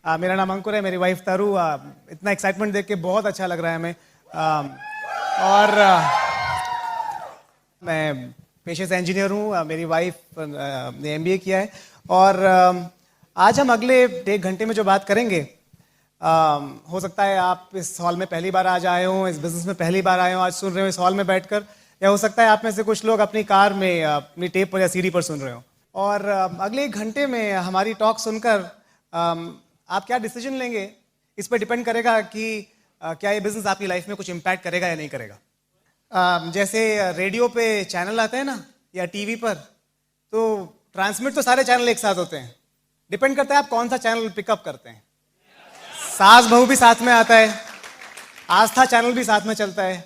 मेरा नाम अंकुर है, मेरी वाइफ तारू। इतना एक्साइटमेंट देख के बहुत अच्छा लग रहा है हमें। और मैं पेशे से इंजीनियर हूँ। मेरी वाइफ ने एमबीए किया है। और आज हम अगले 1 घंटे में जो बात करेंगे, हो सकता है आप इस हॉल में पहली बार आज आए हों, इस बिजनेस में पहली बार आए हों, आज सुन रहे हो इस हॉल में बैठकर, या हो सकता है आप में से कुछ लोग अपनी कार में अपनी टेप पर या सीडी पर सुन रहे हो। और अगले 1 घंटे में हमारी टॉक सुनकर आप क्या डिसीजन लेंगे, इस पर डिपेंड करेगा कि क्या ये बिजनेस आपकी लाइफ में कुछ इम्पैक्ट करेगा या नहीं करेगा। जैसे रेडियो पे चैनल आते हैं ना, या टीवी पर, तो ट्रांसमिट तो सारे चैनल एक साथ होते हैं। डिपेंड करता है आप कौन सा चैनल पिकअप करते हैं। सास बहू भी साथ में आता है, आस्था चैनल भी साथ में चलता है,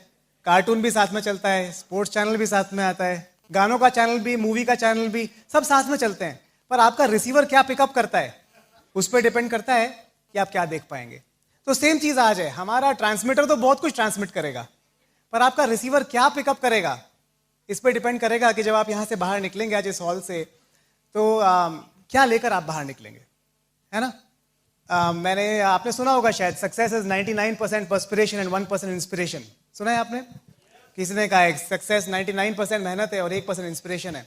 कार्टून भी साथ में चलता है, स्पोर्ट्स चैनल भी साथ में आता है, गानों का चैनल भी, मूवी का चैनल भी, सब साथ में चलते हैं। पर आपका रिसीवर क्या पिकअप करता है, उस पर डिपेंड करता है कि आप क्या देख पाएंगे। तो सेम चीज आज है, हमारा ट्रांसमीटर तो बहुत कुछ ट्रांसमिट करेगा, पर आपका रिसीवर क्या पिकअप करेगा, इस पर डिपेंड करेगा कि जब आप यहां से बाहर निकलेंगे आज इस हॉल से, तो क्या लेकर आप बाहर निकलेंगे, है ना। आपने सुना होगा शायद, success is 99% perspiration and 1% inspiration. सुना है आपने? किसी ने कहा है सक्सेस 99% मेहनत है और 1% इंस्पिरेशन है।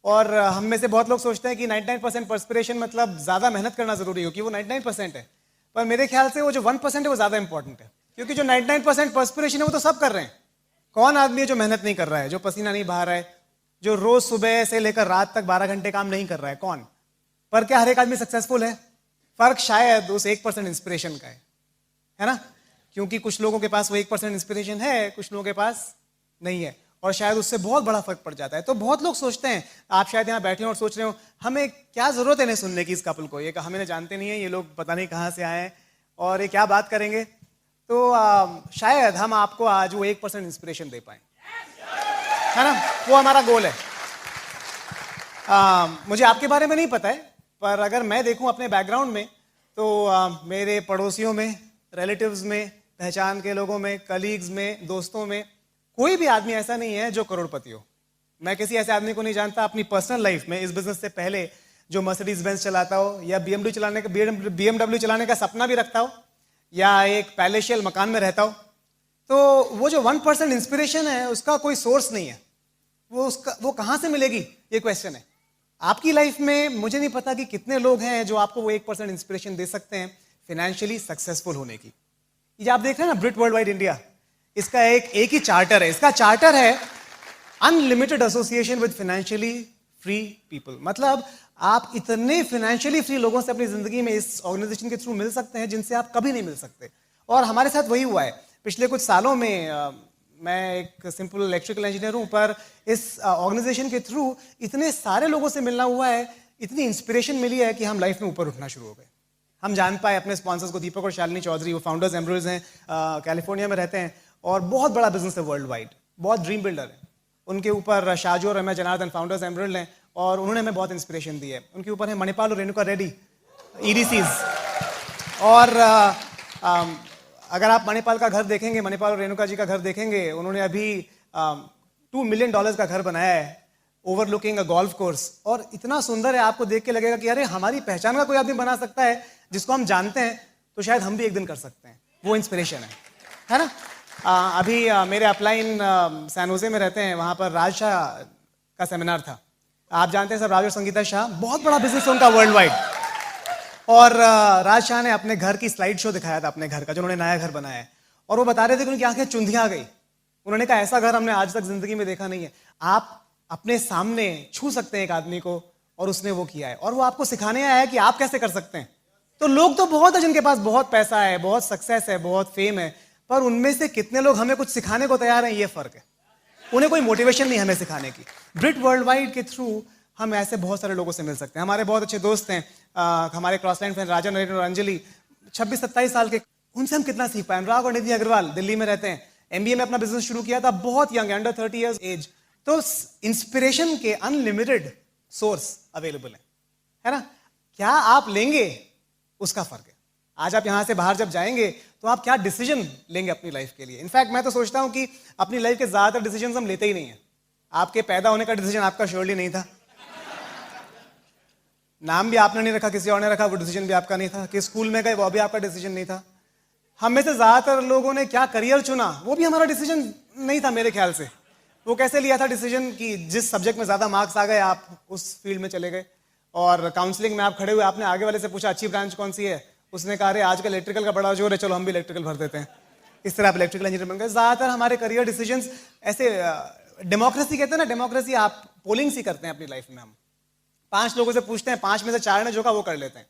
और हम में से बहुत लोग सोचते हैं कि 99% पर्सपिरेशन मतलब ज्यादा मेहनत करना जरूरी हो, कि वो 99% है। पर मेरे ख्याल से वो जो 1% है वो ज्यादा इंपॉर्टेंट है, क्योंकि जो 99% पर्सपिरेशन है वो तो सब कर रहे हैं। कौन आदमी है जो मेहनत नहीं कर रहा है, जो पसीना नहीं बहा रहा है, जो रोज सुबह से लेकर रात तक 12 घंटे काम नहीं कर रहा है? कौन? पर क्या हर एक आदमी सक्सेसफुल है? फर्क शायद उस 1% इंस्पिरेशन का है ना। क्योंकि कुछ लोगों के पास वो 1% इंस्पिरेशन है, कुछ लोगों के पास नहीं है, और शायद उससे बहुत बड़ा फर्क पड़ जाता है। तो बहुत लोग सोचते हैं, आप शायद यहाँ बैठे हो और सोच रहे हो हमें क्या जरूरत है इन्हें सुनने की, इस कपल को, ये हमें जानते नहीं है, ये लोग पता नहीं कहाँ से आए हैं और ये क्या बात करेंगे। तो शायद हम आपको आज वो 1% इंस्पिरेशन दे पाए, है ना। वो हमारा गोल है। मुझे आपके बारे में नहीं पता है, पर अगर मैं देखूं अपने बैकग्राउंड में, तो मेरे पड़ोसियों में, रिलेटिव्स में, पहचान के लोगों में, कलीग्स में, दोस्तों में, कोई भी आदमी ऐसा नहीं है जो करोड़पति हो। मैं किसी ऐसे आदमी को नहीं जानता अपनी पर्सनल लाइफ में, इस बिजनेस से पहले, जो मर्सिडीज बेंज चलाता हो, या बीएमडब्ल्यू चलाने का सपना भी रखता हो, या एक पैलेशियल मकान में रहता हो। तो वो जो 1% इंस्पिरेशन है, उसका कोई सोर्स नहीं है। वो कहां से मिलेगी, ये क्वेश्चन है। आपकी लाइफ में मुझे नहीं पता कि कितने लोग हैं जो आपको वो 1% इंस्पिरेशन दे सकते हैं फाइनेंशियली सक्सेसफुल होने की। ये आप देख रहे हैं ना, ब्रिट वर्ल्ड वाइड इंडिया, इसका एक ही चार्टर है। इसका चार्टर है unlimited association with financially free people. मतलब आप इतने फाइनेंशियली फ्री लोगों से अपनी जिंदगी में इस ऑर्गेनाइजेशन के थ्रू मिल सकते हैं जिनसे आप कभी नहीं मिल सकते। और हमारे साथ वही हुआ है पिछले कुछ सालों में। मैं एक सिंपल इलेक्ट्रिकल इंजीनियर हूं, पर इस ऑर्गेनाइजेशन के थ्रू इतने सारे लोगों से मिलना हुआ है, इतनी इंस्पिरेशन मिली है कि हम लाइफ में ऊपर उठना शुरू हो गए। हम जान पाए अपने स्पॉन्सर्स को, दीपक और शालिनी चौधरी, वो फाउंडर्स एमरल्ड्स हैं, कैलिफोर्निया में रहते हैं, और बहुत बड़ा बिजनेस है वर्ल्ड वाइड, बहुत ड्रीम बिल्डर है। उनके ऊपर शाजू और रम्या जनार्दन, फाउंडर्स एमरल्ड हैं, और उन्होंने हमें बहुत इंस्पिरेशन दी है। उनके ऊपर है मणिपाल और रेणुका रेड्डी, ईडीसीज। और अगर आप मणिपाल का घर देखेंगे, मणिपाल और रेणुका जी का घर देखेंगे, उन्होंने अभी $2 मिलियन का घर बनाया है, ओवरलुकिंग अ गोल्फ कोर्स। और इतना सुंदर है, आपको देख के लगेगा कि अरे हमारी पहचान का कोई आदमी बना सकता है जिसको हम जानते हैं, तो शायद हम भी एक दिन कर सकते हैं। वो इंस्पिरेशन है ना। अभी मेरे अपलाइन सैन होजे में रहते हैं, वहां पर राज शाह का सेमिनार था। आप जानते हैं सब, राज और संगीता शाह, बहुत बड़ा बिजनेस है उनका वर्ल्ड वाइड। और राज शाह ने अपने घर की स्लाइड शो दिखाया था, अपने घर का, जो उन्होंने नया घर बनाया है। और वो बता रहे थे कि उनकी आंखें चुंधिया गई। उन्होंने कहा ऐसा घर हमने आज तक जिंदगी में देखा नहीं है। आप अपने सामने छू सकते हैं एक आदमी को, और उसने वो किया है, और वो आपको सिखाने आया है कि आप कैसे कर सकते हैं। तो लोग तो बहुत है जिनके पास बहुत पैसा है, बहुत सक्सेस है, बहुत फेम है, पर उनमें से कितने लोग हमें कुछ सिखाने को तैयार हैं, ये फर्क है। उन्हें कोई मोटिवेशन नहीं हमें सिखाने की। ब्रिट वर्ल्ड वाइड के थ्रू हम ऐसे बहुत सारे लोगों से मिल सकते हैं। हमारे बहुत अच्छे दोस्त हैं, हमारे क्रॉसलाइन फ्रेंड राजा, नरेंद्र और अंजलि, 26-27 साल के। उनसे हम कितना सीख पाए। अनुराग और निधि अग्रवाल दिल्ली में रहते हैं, एमबीए में अपना बिजनेस शुरू किया था, बहुत यंग, अंडर 30 इयर्स एज। तो इंस्पिरेशन के अनलिमिटेड सोर्स अवेलेबल है ना। क्या आप लेंगे, उसका फर्क है। आज आप यहां से बाहर जब जाएंगे तो आप क्या डिसीजन लेंगे अपनी लाइफ के लिए। इनफैक्ट मैं तो सोचता हूं कि अपनी लाइफ के ज्यादातर डिसीजन हम लेते ही नहीं है। आपके पैदा होने का डिसीजन आपका श्योरली नहीं था, नाम भी आपने नहीं रखा, किसी और ने रखा, वो डिसीजन भी आपका नहीं था। कि स्कूल में गए, वो भी आपका डिसीजन नहीं था। हम में से ज्यादातर लोगों ने क्या करियर चुना, वो भी हमारा डिसीजन नहीं था मेरे ख्याल से। वो कैसे लिया था डिसीजन कि जिस सब्जेक्ट में ज्यादा मार्क्स आ गए आप उस फील्ड में चले गए। और काउंसलिंग में आप खड़े हुए, आपने आगे वाले से पूछा अच्छी ब्रांच कौन सी है, उसने कहा अरे आजकल इलेक्ट्रिकल का बड़ा जोर है, चलो हम भी इलेक्ट्रिकल भर देते हैं। इस तरह आप इलेक्ट्रिकल इंजीनियर बन गए। ज्यादातर हमारे करियर डिसीजंस ऐसे, डेमोक्रेसी कहते हैं ना, डेमोक्रेसी आप पोलिंग सी करते हैं अपनी लाइफ में। हम 5 लोगों से पूछते हैं, 5 में से 4 ने जो कहा वो कर लेते हैं।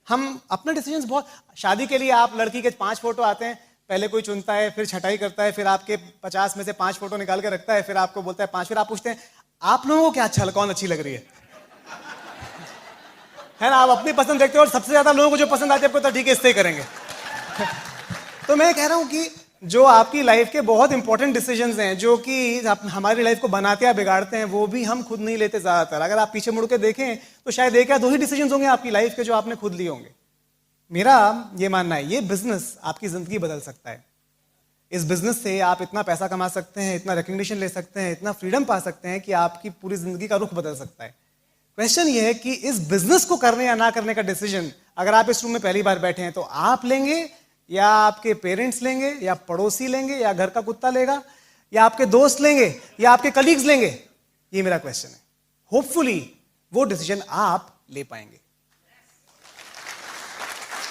हम अपने डिसीजंस बहुत, शादी के लिए आप लड़की के 5 फोटो आते हैं, पहले कोई चुनता है, फिर छटाई करता है, फिर आपके 50 में से 5 फोटो निकाल के रखता है, फिर आपको बोलता है 5। फिर आप पूछते हैं आप लोगों को क्या अच्छा, कौन अच्छी लग रही है ना। आप अपनी पसंद देखते हो और सबसे ज्यादा लोगों को जो पसंद आती है आपको, तो ठीक है इससे ही करेंगे। तो मैं कह रहा हूं कि जो आपकी लाइफ के बहुत इंपॉर्टेंट डिसीजंस हैं, जो कि हमारी लाइफ को बनाते या बिगाड़ते हैं, वो भी हम खुद नहीं लेते ज्यादातर। अगर आप पीछे मुड़ के देखें तो शायद 1 या 2 ही डिसीजंस होंगे आपकी लाइफ के जो आपने खुद लिए होंगे। मेरा ये मानना है, ये बिजनेस आपकी जिंदगी बदल सकता है। इस बिजनेस से आप इतना पैसा कमा सकते हैं, इतना रिकग्निशन ले सकते हैं, इतना फ्रीडम पा सकते हैं कि आपकी पूरी जिंदगी का रुख बदल सकता है। क्वेश्चन ये है कि इस बिजनेस को करने या ना करने का डिसीजन, अगर आप इस रूम में पहली बार बैठे हैं, तो आप लेंगे या आपके पेरेंट्स लेंगे या पड़ोसी लेंगे या घर का कुत्ता लेगा या आपके दोस्त लेंगे या आपके कलीग्स लेंगे, ये मेरा क्वेश्चन है। होपफुली वो डिसीजन आप ले पाएंगे,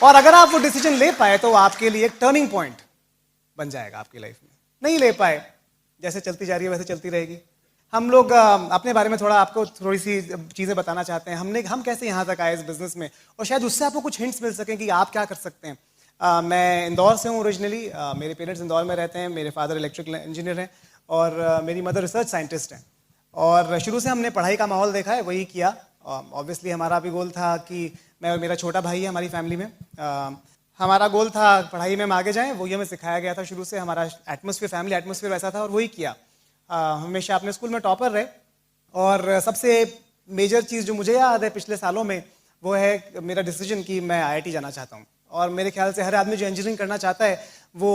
और अगर आप वो डिसीजन ले पाए तो आपके लिए एक टर्निंग पॉइंट बन जाएगा आपकी लाइफ में। नहीं ले पाए, जैसे चलती जा रही है वैसे चलती रहेगी। हम लोग अपने बारे में थोड़ा आपको थोड़ी सी चीजें बताना चाहते हैं। हम कैसे यहां तक आए इस बिजनेस में, और शायद उससे आपको कुछ हिंट्स मिल सकें कि आप क्या कर सकते हैं। मैं इंदौर से हूँ ओरिजिनली। मेरे पेरेंट्स इंदौर में रहते हैं। मेरे फादर इलेक्ट्रिकल इंजीनियर हैं और मेरी मदर रिसर्च साइंटिस्ट हैं। और शुरू से हमने पढ़ाई का माहौल देखा है, वही किया। ऑब्वियसली हमारा भी गोल था कि मैं और मेरा छोटा भाई है हमारी फैमिली में, हमारा गोल था पढ़ाई में हम आगे जाएं। वही हमें सिखाया गया था शुरू से, हमारा एटमॉस्फेयर, फैमिली एटमॉस्फेयर वैसा था और वही किया। हमेशा अपने स्कूल में टॉपर रहे। और सबसे मेजर चीज़ जो मुझे याद है पिछले सालों में, वो है मेरा डिसीजन कि मैं IIT जाना चाहता हूँ। और मेरे ख्याल से हर आदमी जो इंजीनियरिंग करना चाहता है वो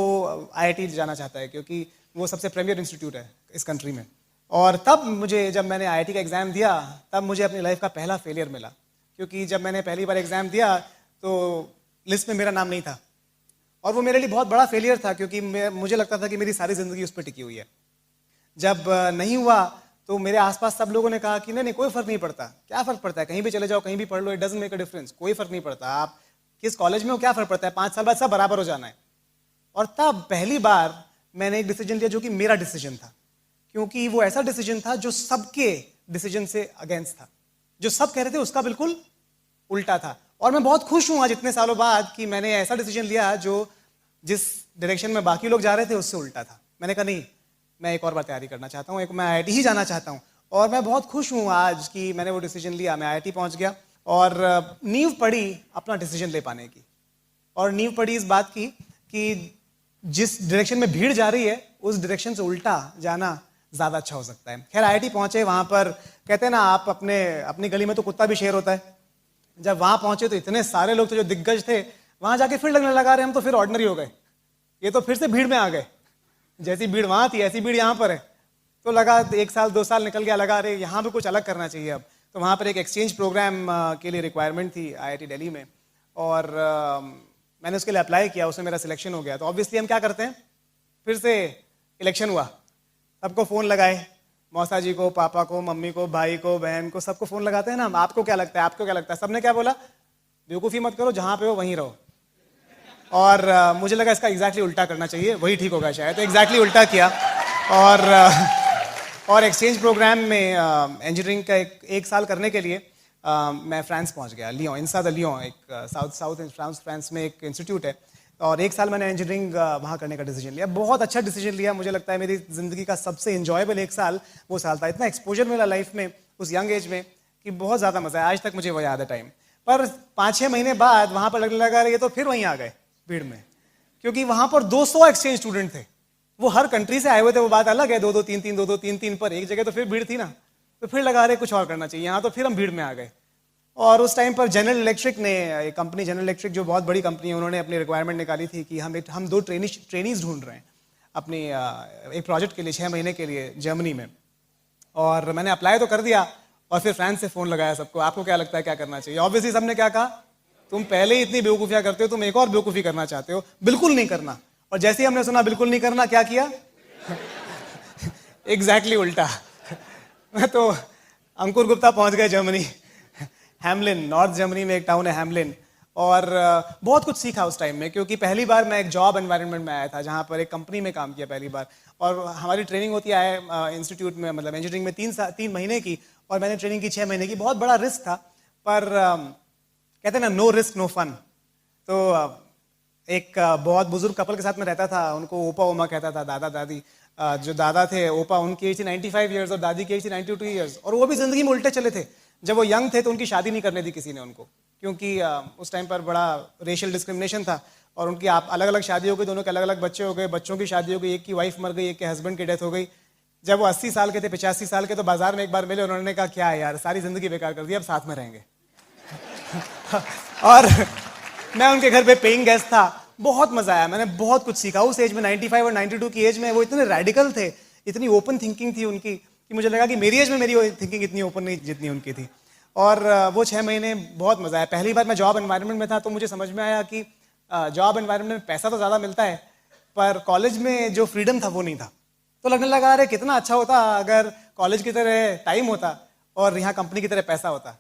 IIT जाना चाहता है, क्योंकि वो सबसे प्रीमियर इंस्टीट्यूट है इस कंट्री में। और तब मुझे, जब मैंने IIT का एग्ज़ाम दिया, तब मुझे अपनी लाइफ का पहला फेलियर मिला। क्योंकि जब मैंने पहली बार एग्ज़ाम दिया तो लिस्ट में मेरा नाम नहीं था, और वो मेरे लिए बहुत बड़ा फेलियर था, क्योंकि मुझे लगता था कि मेरी सारी ज़िंदगी उस पर टिकी हुई है। जब नहीं हुआ तो मेरे आसपास सब लोगों ने कहा कि नहीं कोई फ़र्क नहीं पड़ता। क्या फ़र्क पड़ता है, कहीं भी चले जाओ, कहीं भी पढ़ लो, it doesn't make a difference. कोई फ़र्क नहीं पड़ता, आप किस कॉलेज में हो क्या फ़र्क पड़ता है, 5 साल बाद सब बराबर हो जाना है। और तब पहली बार मैंने एक डिसीजन लिया जो कि मेरा डिसीजन था, क्योंकि वो ऐसा डिसीजन था जो सबके डिसीजन से अगेंस्ट था। जो सब कह रहे थे उसका बिल्कुल उल्टा था। और मैं बहुत खुश हूं आज इतने सालों बाद कि मैंने ऐसा डिसीजन लिया जो जिस डायरेक्शन में बाकी लोग जा रहे थे उससे उल्टा था। मैंने कहा नहीं, मैं एक और बार तैयारी करना चाहता हूँ, मैं IIT ही जाना चाहता हूँ। और मैं बहुत खुश हूँ आज कि मैंने वो डिसीजन लिया, मैं IIT पहुँच गया और नींव पड़ी अपना डिसीजन ले पाने की। और नींव पड़ी इस बात की कि जिस डायरेक्शन में भीड़ जा रही है उस डायरेक्शन से उल्टा जाना ज़्यादा अच्छा हो सकता है। खैर IIT पहुँचे, वहाँ पर कहते हैं ना, आप अपनी गली में तो कुत्ता भी शेर होता है। जब वहाँ पहुँचे तो इतने सारे लोग थे जो दिग्गज थे, वहाँ जाके फिर लगने लगा रहे हम तो फिर ऑर्डिनरी हो गए, ये तो फिर से भीड़ में आ गए। जैसी भीड़ वहाँ थी ऐसी भीड़ यहाँ पर है। तो लगा 1 साल 2 साल निकल गया, लगा रहे यहाँ पे कुछ अलग करना चाहिए अब। तो वहाँ पर एक एक्सचेंज प्रोग्राम के लिए रिक्वायरमेंट थी IIT दिल्ली में, और मैंने उसके लिए अप्लाई किया, उसमें मेरा सिलेक्शन हो गया। तो ऑब्वियसली हम क्या करते हैं, फिर से इलेक्शन हुआ, सबको फ़ोन लगाए, मौसा जी को, पापा को, मम्मी को, भाई को, बहन को, सबको फ़ोन लगाते हैं ना, आपको क्या लगता है, आपको क्या लगता है। सबने क्या बोला, बेवकूफ़ी मत करो, जहाँ पे हो वहीं रहो। और मुझे लगा इसका एग्जैक्टली उल्टा करना चाहिए, वही ठीक होगा शायद। तो एग्जैक्टली उल्टा किया और एक्सचेंज प्रोग्राम में इंजीनियरिंग का एक साल करने के लिए मैं फ्रांस पहुंच गया, लियों, इंसा द लियों, एक साउथ फ्रांस में एक इंस्टीट्यूट है। और 1 साल मैंने इंजीनियरिंग वहाँ करने का डिसीजन लिया। बहुत अच्छा डिसीजन लिया, मुझे लगता है मेरी ज़िंदगी का सबसे इंजॉयबल 1 साल वो साल था। इतना एक्सपोजर मिला लाइफ में उस यंग एज में कि बहुत ज़्यादा मज़ा आया, आज तक मुझे वो याद है टाइम। पर 5-6 महीने बाद वहाँ पर लगने लगा ये तो फिर वहीं आ गए भीड़ में, क्योंकि वहाँ पर 200 एक्सचेंज स्टूडेंट थे, वो हर कंट्री से आए हुए थे। वो बात अलग है, 2-2 3-3 2-2 3-3 पर एक जगह तो फिर भीड़ थी ना, तो फिर लगा रहे कुछ और करना चाहिए यहाँ, तो फिर हम भीड़ में आ गए। और उस टाइम पर जनरल इलेक्ट्रिक ने, एक कंपनी जनरल इलेक्ट्रिक जो बहुत बड़ी कंपनी है, उन्होंने अपनी रिक्वायरमेंट निकाली थी कि हम 2 ट्रेनीज ढूंढ रहे हैं अपनी एक प्रोजेक्ट के लिए 6 महीने के लिए जर्मनी में। और मैंने अप्लाई तो कर दिया, और फिर फ्रांस से फोन लगाया सबको, आपको क्या लगता है क्या करना चाहिए? ऑब्वियसली सबने क्या कहा, तुम पहले ही इतनी बेवकूफियां करते हो, तुम एक और बेवकूफी करना चाहते हो, बिल्कुल नहीं करना। और जैसे ही हमने सुना बिल्कुल नहीं करना, क्या किया? एग्जैक्टली उल्टा। मैं तो अंकुर गुप्ता पहुंच गए जर्मनी, हैमलिन, नॉर्थ जर्मनी में एक टाउन है हैमलिन। और बहुत कुछ सीखा उस टाइम में, क्योंकि पहली बार मैं एक जॉब एनवायरनमेंट में आया था जहाँ पर एक कंपनी में काम किया पहली बार। और हमारी ट्रेनिंग होती है इंस्टीट्यूट में, मतलब इंजीनियरिंग में 3 महीने की, और मैंने ट्रेनिंग की 6 महीने की। बहुत बड़ा रिस्क था, पर कहते हैं ना, नो रिस्क नो फन। तो एक बहुत बुजुर्ग कपल के साथ में रहता था, उनको ओपा ओमा कहता था, दादा दादी। जो दादा थे ओपा, उनकी एज थी 95 ईयर्स और दादी की एज थी 92 ईयर्स। और वो भी जिंदगी में उल्टे चले थे। जब वो यंग थे तो उनकी शादी नहीं करने दी किसी ने उनको, क्योंकि उस टाइम पर बड़ा रेशियल डिस्क्रिमिनेशन था। और उनकी आप अलग अलग शादी हो गई, दोनों के अलग अलग बच्चे हो गए, बच्चों की शादी हो गई, एक की वाइफ मर गई, एक के हस्बैंड की डेथ हो गई। जब वो 80 साल के थे, 85 साल के, तो बाजार में एक बार मिले, उन्होंने कहा क्या है यार, सारी जिंदगी बेकार कर दी, अब साथ में रहेंगे। और मैं उनके घर पे पेइंग गेस्ट था। बहुत मजा आया, मैंने बहुत कुछ सीखा उस एज में। 95 और 92 की एज में वो इतने रेडिकल थे, इतनी ओपन थिंकिंग थी उनकी, कि मुझे लगा कि मेरी एज में मेरी थिंकिंग इतनी ओपन नहीं जितनी उनकी थी। और वो 6 महीने बहुत मजा आया। पहली बार मैं जॉब एनवायरनमेंट में था, तो मुझे समझ में आया कि जॉब एनवायरनमेंट में पैसा तो ज़्यादा मिलता है, पर कॉलेज में जो फ्रीडम था वो नहीं था। तो लगने लगा अरे कितना अच्छा होता अगर कॉलेज की तरह टाइम होता और यहाँ कंपनी की तरह पैसा होता,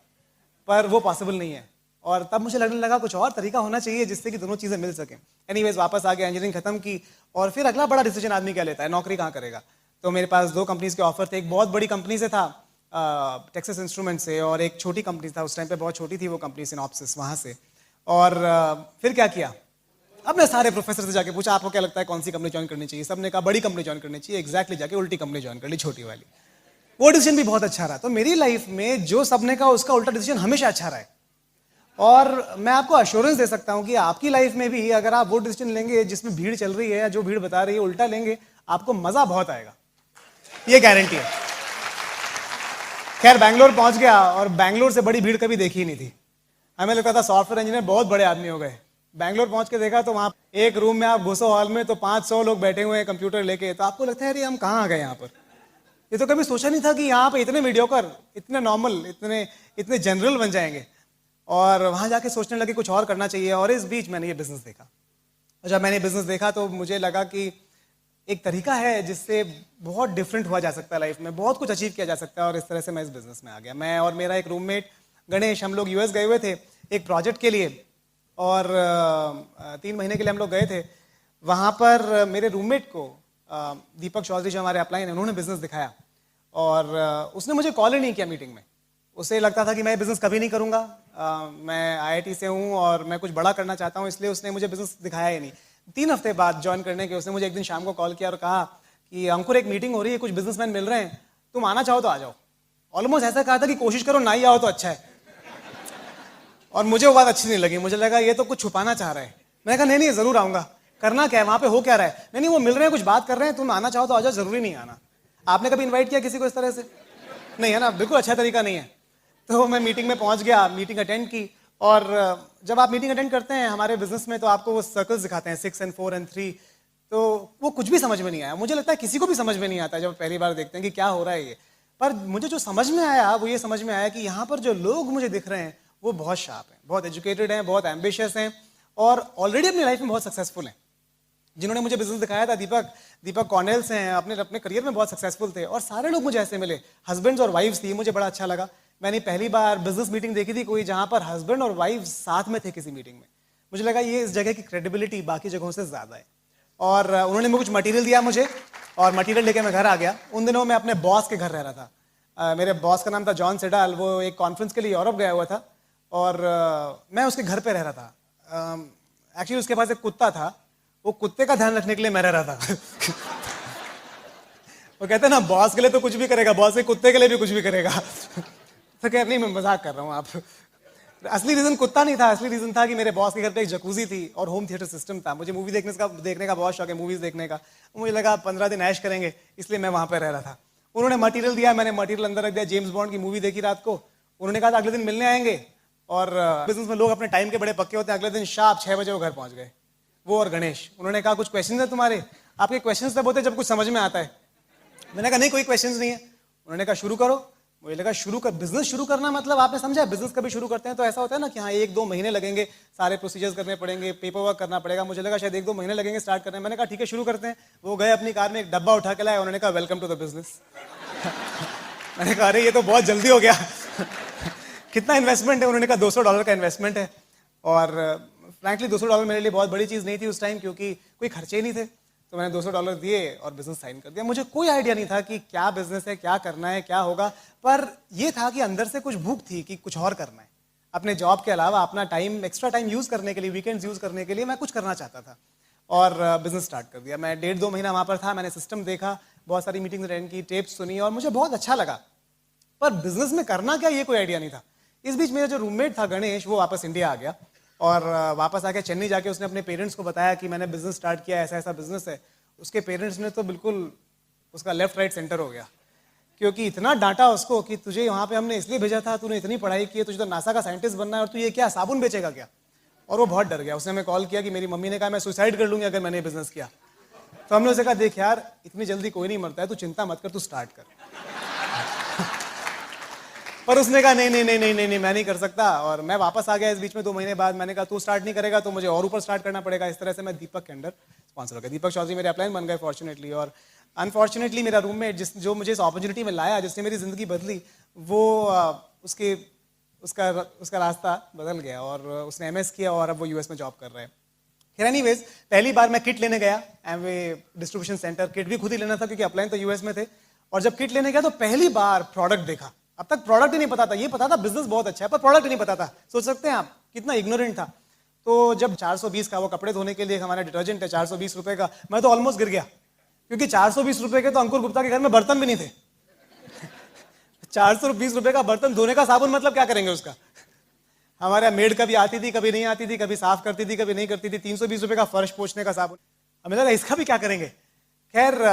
पर वो पॉसिबल नहीं है। और तब मुझे लगने लगा कुछ और तरीका होना चाहिए जिससे कि दोनों चीज़ें मिल सकें। एनीवेज वापस आ गया, इंजीनियरिंग खत्म की, और फिर अगला बड़ा डिसीजन आदमी क्या लेता है, नौकरी कहाँ करेगा। तो मेरे पास 2 कंपनीज के ऑफर थे। एक बहुत बड़ी कंपनी से था, टेक्सास इंस्ट्रूमेंट से, और एक छोटी कंपनी था, उस टाइम पे बहुत छोटी थी वो कंपनी, सिनॉप्सिस, वहाँ से। और फिर क्या किया, अब मैं सारे प्रोफेसर से जाके पूछा आपको क्या लगता है कौन सी कंपनी ज्वाइन करनी चाहिए। सबने कहा बड़ी कंपनी ज्वाइन करनी चाहिए। एग्जैक्टली जाके उल्टी कंपनी ज्वाइन कर ली, छोटी वाली। वो डिसीजन भी बहुत अच्छा रहा। तो मेरी लाइफ में जो सबने कहा उसका उल्टा डिसीजन हमेशा अच्छा रहा है। और मैं आपको अश्योरेंस दे सकता हूं कि आपकी लाइफ में भी अगर आप वो डिसीजन लेंगे जिसमें भीड़ चल रही है या जो भीड़ बता रही है उल्टा लेंगे, आपको मजा बहुत आएगा, ये गारंटी है। खैर बैंगलोर पहुंच गया, और बैंगलोर से बड़ी भीड़ कभी देखी ही नहीं थी। हमें लगता था सॉफ्टवेयर इंजीनियर बहुत बड़े आदमी हो गए। बैंगलोर पहुंच के देखा तो वहां एक रूम में आप घुसो हॉल में तो 500 लोग बैठे हुए हैं कंप्यूटर लेके। तो आपको लगता है अरे हम कहाँ आ गए यहाँ पर। ये तो कभी सोचा नहीं था कि यहाँ पे इतने मीडियोकर, इतने नॉर्मल, इतने जनरल बन जाएंगे। और वहां जाके सोचने लगे कुछ और करना चाहिए। और इस बीच मैंने ये बिजनेस देखा, और जब मैंने बिजनेस देखा तो मुझे लगा कि एक तरीका है जिससे बहुत डिफरेंट हुआ जा सकता है लाइफ में, बहुत कुछ अचीव किया जा सकता है। और इस तरह से मैं इस बिजनेस में आ गया। मैं और मेरा एक रूममेट गणेश, हम लोग यूएस गए हुए थे एक प्रोजेक्ट के लिए, और 3 महीने के लिए हम लोग गए थे। वहाँ पर मेरे रूममेट को दीपक चौधरी जो हमारे अपलाइन है, उन्होंने बिजनेस दिखाया। और उसने मुझे कॉल ही नहीं किया मीटिंग में। उसे लगता था कि मैं बिजनेस कभी नहीं करूँगा, मैं आईआईटी से हूँ और मैं कुछ बड़ा करना चाहता हूँ, इसलिए उसने मुझे बिजनेस दिखाया ही नहीं। 3 हफ्ते बाद ज्वाइन करने के उसने मुझे एक दिन शाम को कॉल किया और कहा कि अंकुर एक मीटिंग हो रही है, कुछ बिजनेसमैन मिल रहे हैं, तुम आना चाहो तो आ जाओ। ऑलमोस्ट ऐसा कहा था कि कोशिश करो ना ही आओ तो अच्छा है। और मुझे वो बात अच्छी नहीं लगी, मुझे लगा ये तो कुछ छुपाना चाह रहा है। मैंने कहा नहीं नहीं जरूर आऊंगा, करना क्या है वहां पे, हो क्या रहा है। नहीं नहीं वो मिल रहे हैं, कुछ बात कर रहे हैं, तुम आना चाहो तो आ जाओ, जरूरी नहीं आना। आपने कभी इन्वाइट किया किसी को इस तरह से? नहीं है ना, बिल्कुल अच्छा तरीका नहीं है। तो मैं मीटिंग में पहुंच गया, मीटिंग अटेंड की। और जब आप मीटिंग अटेंड करते हैं हमारे बिजनेस में तो आपको वो सर्कल्स दिखाते हैं 6 and 4 and 3। तो वो कुछ भी समझ में नहीं आया। मुझे लगता है किसी को भी समझ में नहीं आता जब पहली बार देखते हैं कि क्या हो रहा है ये। पर मुझे जो समझ में आया वो ये समझ में आया कि यहाँ पर जो लोग मुझे दिख रहे हैं वो बहुत शार्प हैं, बहुत एजुकेटेड हैं, बहुत एम्बिशियस हैं, और ऑलरेडी अपनी लाइफ में बहुत सक्सेसफुल हैं। जिन्होंने मुझे बिजनेस दिखाया था, दीपक कॉर्नेल्स हैं, अपने करियर में बहुत सक्सेसफुल थे। और सारे लोग मुझे ऐसे मिले, हस्बैंड्स और वाइफ्स थी, मुझे बड़ा अच्छा लगा। मैंने पहली बार बिजनेस मीटिंग देखी थी कोई जहां पर हस्बैंड और वाइफ साथ में थे किसी मीटिंग में। मुझे लगा ये इस जगह की क्रेडिबिलिटी बाकी जगहों से ज्यादा है। और उन्होंने मुझे कुछ मटेरियल दिया मुझे, और मटेरियल लेके मैं घर आ गया। उन दिनों मैं अपने बॉस के घर रह रहा था। मेरे बॉस का नाम था जॉन सेडाल, वो एक कॉन्फ्रेंस के लिए यूरोप गया हुआ था, और मैं उसके घर पे रह रहा था। एक्चुअली उसके पास एक कुत्ता था, वो कुत्ते का ध्यान रखने के लिए मैं रह रहा था। वो कहते हैं ना बॉस के लिए तो कुछ भी करेगा, बॉस के कुत्ते के लिए भी कुछ भी करेगा। तो कह नहीं मैं मजाक कर रहा हूँ आप। असली रीजन कुत्ता नहीं था, असली रीजन था कि मेरे बॉस के घर पे एक जकूजी थी और होम थिएटर सिस्टम था। मुझे मूवी देखने का बहुत शौक है, मूवीज देखने का। मुझे लगा 15 दिन ऐश करेंगे, इसलिए मैं वहां पर रह रहा था। उन्होंने मटेरियल दिया, मैंने मटेरियल अंदर रख दिया, जेम्स बॉन्ड की मूवी देखी रात को। उन्होंने कहा था अगले दिन मिलने आएंगे, और बिजनेस में लोग अपने टाइम के बड़े पक्के होते हैं। अगले दिन शार्प 6 बजे वो घर पहुंच गए, वो और गणेश। उन्होंने कहा कुछ क्वेश्चन है तुम्हारे? आपके क्वेश्चन तब होते जब कुछ समझ में आता है। मैंने कहा नहीं कोई क्वेश्चन नहीं है। उन्होंने कहा शुरू करो। मुझे लगा बिजनेस शुरू करना मतलब आपने समझा, बिजनेस कभी शुरू करते हैं तो ऐसा होता है ना कि हाँ 1-2 महीने लगेंगे, सारे प्रोसीजर्स करने पड़ेंगे, पेपर वर्क करना पड़ेगा। मुझे लगा शायद 1-2 महीने लगेंगे स्टार्ट करने में। मैंने कहा ठीक है शुरू करते हैं। वो गए अपनी कार में एक डब्बा उठा के लाए, उन्होंने कहा वेलकम टू द बिजनेस। मैंने कहा अरे ये तो बहुत जल्दी हो गया। कितना इन्वेस्टमेंट है? उन्होंने कहा $200 का इन्वेस्टमेंट है। और फ्रैंकली $200 मेरे लिए बहुत बड़ी चीज़ नहीं थी उस टाइम, क्योंकि कोई खर्चे नहीं थे। तो मैंने $200 दिए और बिजनेस साइन कर दिया। मुझे कोई आइडिया नहीं था कि क्या बिजनेस है, क्या करना है, क्या होगा, पर यह था कि अंदर से कुछ भूख थी कि कुछ और करना है। अपने जॉब के अलावा अपना टाइम, एक्स्ट्रा टाइम यूज करने के लिए, वीकेंड्स यूज करने के लिए मैं कुछ करना चाहता था और बिजनेस स्टार्ट कर दिया। मैं 1.5-2 महीना वहाँ पर था। मैंने सिस्टम देखा, बहुत सारी मीटिंग्स अटेंड की, टेप्स सुनी और मुझे बहुत अच्छा लगा, पर बिजनेस में करना क्या ये कोई आइडिया नहीं था। इस बीच मेरा जो रूममेट था गणेश, वो वापस इंडिया आ गया और वापस आके चेन्नई जाके उसने अपने पेरेंट्स को बताया कि मैंने बिजनेस स्टार्ट किया, ऐसा ऐसा बिजनेस है। उसके पेरेंट्स ने तो बिल्कुल उसका लेफ्ट राइट सेंटर हो गया, क्योंकि इतना डांटा उसको कि तुझे वहाँ पे हमने इसलिए भेजा था, तूने इतनी पढ़ाई की है, तुझे तो नासा का साइंटिस्ट बनना है और तू ये क्या साबुन बेचेगा क्या? और वो बहुत डर गया। उसने हमें कॉल किया कि मेरी मम्मी ने कहा मैं सुसाइड कर लूंगी अगर मैंने बिजनेस किया। तो हमने उसे कहा देख यार, इतनी जल्दी कोई नहीं मरता है, तू चिंता मत कर, तू स्टार्ट कर। पर उसने कहा नहीं नहीं नहीं नहीं नहीं नहीं मैं नहीं कर सकता। और मैं वापस आ गया इस बीच में 2 महीने बाद। मैंने कहा तू स्टार्ट नहीं करेगा तो मुझे और ऊपर स्टार्ट करना पड़ेगा। इस तरह से मैं दीपक के अंडर स्पॉन्सर हो गया। दीपक चौधरी मेरे अपलाइन बन गए फॉर्चुनेटली। और अनफॉर्चुनेटली मेरा रूममेट जो मुझे इस अपॉर्चुनिटी में लाया, जिसने मेरी जिंदगी बदली, वो उसका रास्ता बदल गया और उसने MS किया और अब वो US में जॉब कर रहा है। खैर एनीवेज, पहली बार मैं किट लेने गया एमवे डिस्ट्रीब्यूशन सेंटर। किट भी खुद ही लेना था क्योंकि अपलाइन तो US में थे। और जब किट लेने गया तो पहली बार प्रोडक्ट देखा। अब तक प्रोडक्ट ही नहीं पता था। ये पता था बिजनेस बहुत अच्छा है, पर प्रोडक्ट ही नहीं पता था। सोच सकते हैं आप कितना इग्नोरेंट था। तो जब 420 का वो कपड़े धोने के लिए हमारा डिटर्जेंट है 420 रुपए का, मैं तो ऑलमोस्ट गिर गया, क्योंकि 420 रुपए के तो अंकुर गुप्ता के घर में बर्तन भी नहीं थे। 420 रुपए का बर्तन धोने का साबुन मतलब क्या करेंगे उसका? हमारे यहाँ मेड कभी आती थी, कभी नहीं आती थी, कभी साफ करती थी, कभी नहीं करती थी। 320 रुपए का फर्श पोछने का साबुन, हमें लगा इसका भी क्या करेंगे। खैर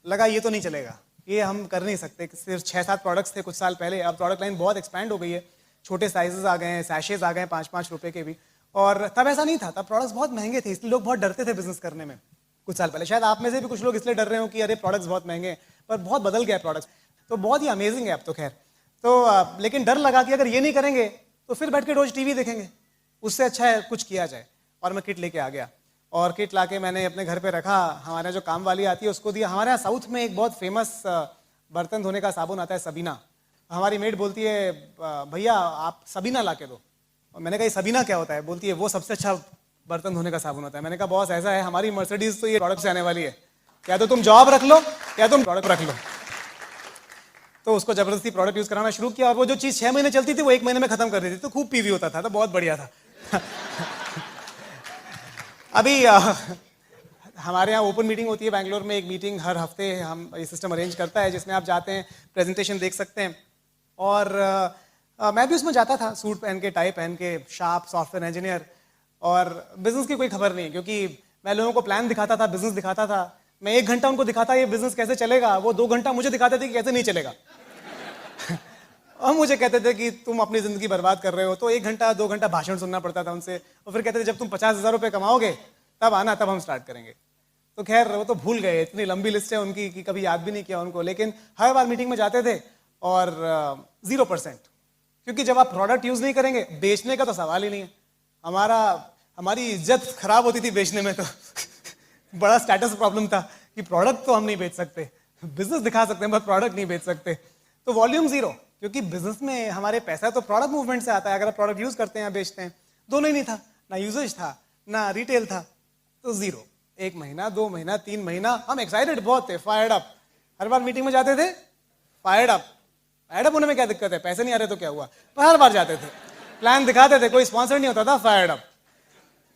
लगा ये तो नहीं चलेगा, ये हम कर नहीं सकते। सिर्फ 6-7 प्रोडक्ट्स थे कुछ साल पहले। अब प्रोडक्ट लाइन बहुत एक्सपैंड हो गई है, छोटे साइजेस आ गए हैं, सैशेज आ गए हैं 5-5 रुपए के भी। और तब ऐसा नहीं था, तब प्रोडक्ट्स बहुत महंगे थे, इसलिए लोग बहुत डरते थे बिजनेस करने में कुछ साल पहले। शायद आप में से भी कुछ लोग इसलिए डर रहे हो कि अरे प्रोडक्ट्स बहुत महंगे हैं, पर बहुत बदल गया प्रोडक्ट्स, तो बहुत ही अमेजिंग है अब तो। खैर तो लेकिन डर लगा कि अगर ये नहीं करेंगे तो फिर बैठ के रोज टीवी देखेंगे, उससे अच्छा है कुछ किया जाए। और मैं किट लेके आ गया और किट लाके मैंने अपने घर पे रखा। हमारे यहाँ जो काम वाली आती है उसको दिया। हमारे यहाँ साउथ में एक बहुत फेमस बर्तन धोने का साबुन आता है, सबीना। हमारी मेड बोलती है भैया आप सबीना ला के दो। और मैंने कहा ये सबीना क्या होता है? बोलती है वो सबसे अच्छा बर्तन धोने का साबुन होता है। मैंने कहा बॉस ऐसा है, हमारी मर्सिडीज तो ये प्रोडक्ट से आने वाली है, या तो तुम जॉब रख लो या तुम प्रोडक्ट रख लो। तो उसको जबरदस्ती प्रोडक्ट यूज कराना शुरू किया और वो जो चीज 6 महीने चलती थी वो 1 महीने में खत्म कर देती थी। तो खूब पीवी होता था, तो बहुत बढ़िया था। अभी हमारे यहाँ ओपन मीटिंग होती है बैंगलोर में, एक मीटिंग हर हफ्ते हम ये सिस्टम अरेंज करता है, जिसमें आप जाते हैं, प्रेजेंटेशन देख सकते हैं। और मैं भी उसमें जाता था, सूट पहन के, टाई पहन के, शार्प सॉफ्टवेयर इंजीनियर। और बिजनेस की कोई खबर नहीं, क्योंकि मैं लोगों को प्लान दिखाता था, बिजनेस दिखाता था। मैं 1 घंटा उनको दिखाता ये बिजनेस कैसे चलेगा, वो 2 घंटा मुझे दिखाते थे कि कैसे नहीं चलेगा। और मुझे कहते थे कि तुम अपनी जिंदगी बर्बाद कर रहे हो। तो 1 घंटा 2 घंटा भाषण सुनना पड़ता था उनसे। और फिर कहते थे जब तुम 50,000 रुपये कमाओगे तब आना, तब हम स्टार्ट करेंगे। तो खैर वो तो भूल गए, इतनी लंबी लिस्ट है उनकी कि कभी याद भी नहीं किया उनको। लेकिन हर बार मीटिंग में जाते थे और 0%, क्योंकि जब आप प्रोडक्ट यूज नहीं करेंगे, बेचने का तो सवाल ही नहीं है। हमारी इज्जत खराब होती थी बेचने में। तो बड़ा स्टेटस प्रॉब्लम था कि प्रोडक्ट तो हम नहीं बेच सकते, बिजनेस दिखा सकते हैं बस प्रोडक्ट नहीं बेच सकते। तो वॉल्यूम 0, क्योंकि बिजनेस में हमारे पैसा तो प्रोडक्ट मूवमेंट से आता है। अगर आप प्रोडक्ट यूज करते हैं, बेचते हैं, दोनों ही नहीं था, ना यूजेज था ना रिटेल था, तो 0। 1 महीना, 2 महीना, 3 महीना हम एक्साइटेड बहुत थे, फायर्ड अप। हर बार मीटिंग में जाते थे, फायर्ड अप होने में क्या दिक्कत है, पैसे नहीं आ रहे तो क्या हुआ, पर हर बार जाते थे, प्लान दिखाते थे, कोई स्पॉन्सर नहीं होता था, फायर्ड अप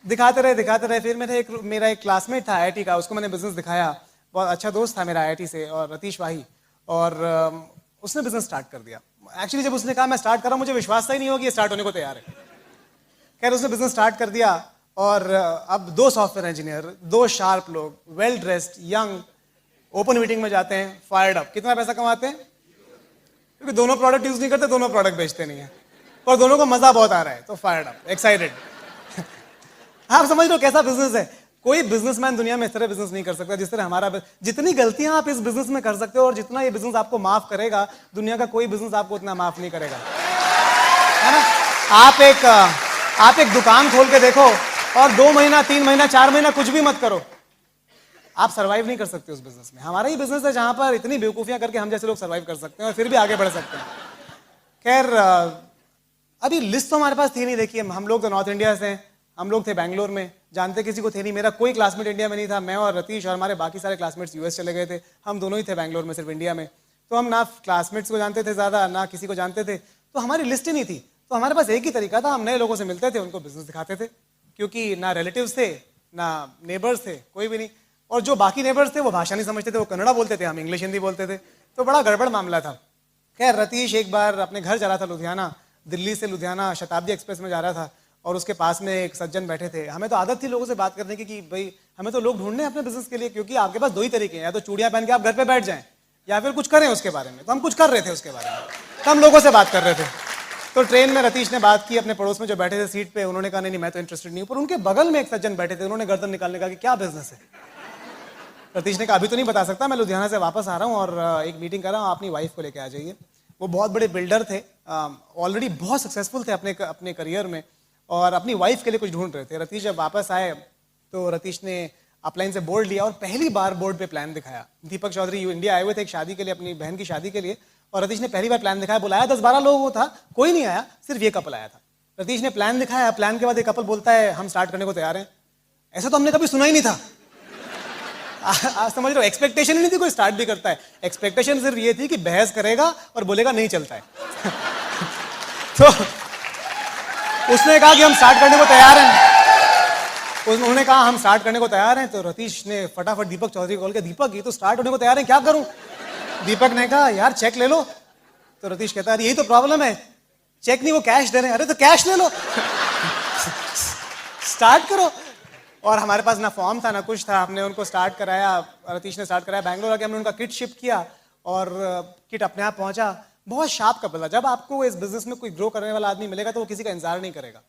दिखाते रहे। फिर मेरा एक क्लासमेट था IIT का, उसको मैंने बिजनेस दिखाया। बहुत अच्छा दोस्त था मेरा IIT से, और रतीश वाही। और उसने बिजनेस स्टार्ट कर दिया। एक्चुअली जब उसने कहा मैं स्टार्ट कर रहा हूं, मुझे विश्वास ही नहीं हो कि ये स्टार्ट होने को तैयार है। खैर उसने बिजनेस स्टार्ट कर दिया और अब 2 सॉफ्टवेयर इंजीनियर, 2 शार्प लोग, well dressed, young, open meeting में जाते हैं, फायर्ड अप। कितना पैसा कमाते हैं? क्योंकि दोनों प्रोडक्ट यूज नहीं करते, दोनों प्रोडक्ट बेचते नहीं है, और दोनों को मजा बहुत आ रहा है, तो फायर्ड अप, एक्साइटेड। आप समझ लो कैसा बिजनेस है। कोई बिजनेसमैन दुनिया में इस तरह बिजनेस नहीं कर सकता जिस तरह हमारा जितनी गलतियां आप इस बिजनेस में कर सकते हो और जितना ये बिजनेस आपको माफ करेगा, दुनिया का कोई बिजनेस आपको उतना माफ नहीं करेगा, है ना। आप एक दुकान खोल के देखो और 2 महीना 3 महीना 4 महीना कुछ भी मत करो, आप सर्वाइव नहीं कर सकते उस बिजनेस में। हमारा ही बिजनेस है जहां पर इतनी बेवकूफियां करके हम जैसे लोग सर्वाइव कर सकते हैं और फिर भी आगे बढ़ सकते हैं। खैर, अभी लिस्ट तो हमारे पास थी नहीं। देखिए, हम लोग तो नॉर्थ इंडिया से हैं, हम लोग थे बैंगलोर में, जानते किसी को थे नहीं। मेरा कोई क्लासमेट इंडिया में नहीं था। मैं और रतीश और हमारे बाकी सारे क्लासमेट्स यूएस चले गए थे, हम दोनों ही थे बैंगलोर में, सिर्फ इंडिया में। तो हम ना क्लासमेट्स को जानते थे ज़्यादा, ना किसी को जानते थे, तो हमारी लिस्ट ही नहीं थी। तो हमारे पास एक ही तरीका था, हम नए लोगों से मिलते थे, उनको बिजनेस दिखाते थे, क्योंकि ना रिलेटिव्स थे ना नेबर्स थे, कोई भी नहीं। और जो बाकी नेबर्स थे वो भाषा नहीं समझते थे, वो कन्नड़ा बोलते थे, हम इंग्लिश हिंदी बोलते थे, तो बड़ा गड़बड़ मामला था। खैर, रतीश एक बार अपने घर जा रहा था लुधियाना, दिल्ली से लुधियाना शताब्दी एक्सप्रेस में जा रहा था और उसके पास में एक सज्जन बैठे थे। हमें तो आदत थी लोगों से बात करने की कि भाई हमें तो लोग ढूंढने हैं अपने बिजनेस के लिए, क्योंकि आपके पास 2 ही तरीके हैं, या तो चूड़ियां पहन के आप घर पे बैठ जाएं या फिर कुछ करें उसके बारे में। तो हम कुछ कर रहे थे उसके बारे में, तो हम लोगों से बात कर रहे थे। तो ट्रेन में रतीश ने बात की अपने पड़ोस में जो बैठे थे सीट पे, उन्होंने कहा नहीं मैं तो इंटरेस्टेड नहीं हूं। पर उनके बगल में एक सज्जन बैठे थे, उन्होंने गर्दन निकालने कहा कि क्या बिजनेस है। रतीश ने कहा अभी तो नहीं बता सकता, मैं लुधियाना से वापस आ रहा हूँ और एक मीटिंग कर रहा हूँ, अपनी वाइफ को लेकर आ जाइए। वो बहुत बड़े बिल्डर थे, ऑलरेडी बहुत सक्सेसफुल थे अपने करियर में और अपनी वाइफ के लिए कुछ ढूंढ रहे थे। रतीश जब वापस आए तो रतीश ने अपलाइन से बोर्ड लिया और पहली बार बोर्ड पे प्लान दिखाया। दीपक चौधरी इंडिया आए हुए थे एक शादी के लिए, अपनी बहन की शादी के लिए, और रतीश ने पहली बार प्लान दिखाया। बुलाया 10-12 लोगों को था, कोई नहीं आया, सिर्फ ये कपल आया था। रतीश ने प्लान दिखाया, प्लान के बाद एक कपल बोलता है हम स्टार्ट करने को तैयार हैं। ऐसा तो हमने कभी सुना ही नहीं था। आज समझ रहे हो, एक्सपेक्टेशन ही नहीं थी कोई स्टार्ट भी करता है। एक्सपेक्टेशन सिर्फ ये थी कि बहस करेगा और बोलेगा नहीं चलता है। तो उसने कहा कि हम स्टार्ट करने को तैयार हैं। उन्होंने कहा हम स्टार्ट करने को तैयार हैं। तो रतीश ने फटाफट दीपक चौधरी को कॉल किया, दीपक ये तो स्टार्ट होने को तैयार है, क्या करूं। दीपक ने कहा यार चेक ले लो। तो रतीश कहता है यही तो प्रॉब्लम है, चेक नहीं वो कैश दे रहे हैं। अरे तो कैश ले लो, स्टार्ट करो। और हमारे पास ना फॉर्म था ना कुछ था, हमने उनको स्टार्ट कराया, रतीश ने स्टार्ट कराया। बैंगलोर आके हमने उनका किट शिप किया और किट अपने आप पहुंचा। बहुत शार्प कपल था। जब आपको इस बिजनेस में कोई ग्रो करने वाला आदमी मिलेगा तो वो किसी का इंतजार नहीं करेगा,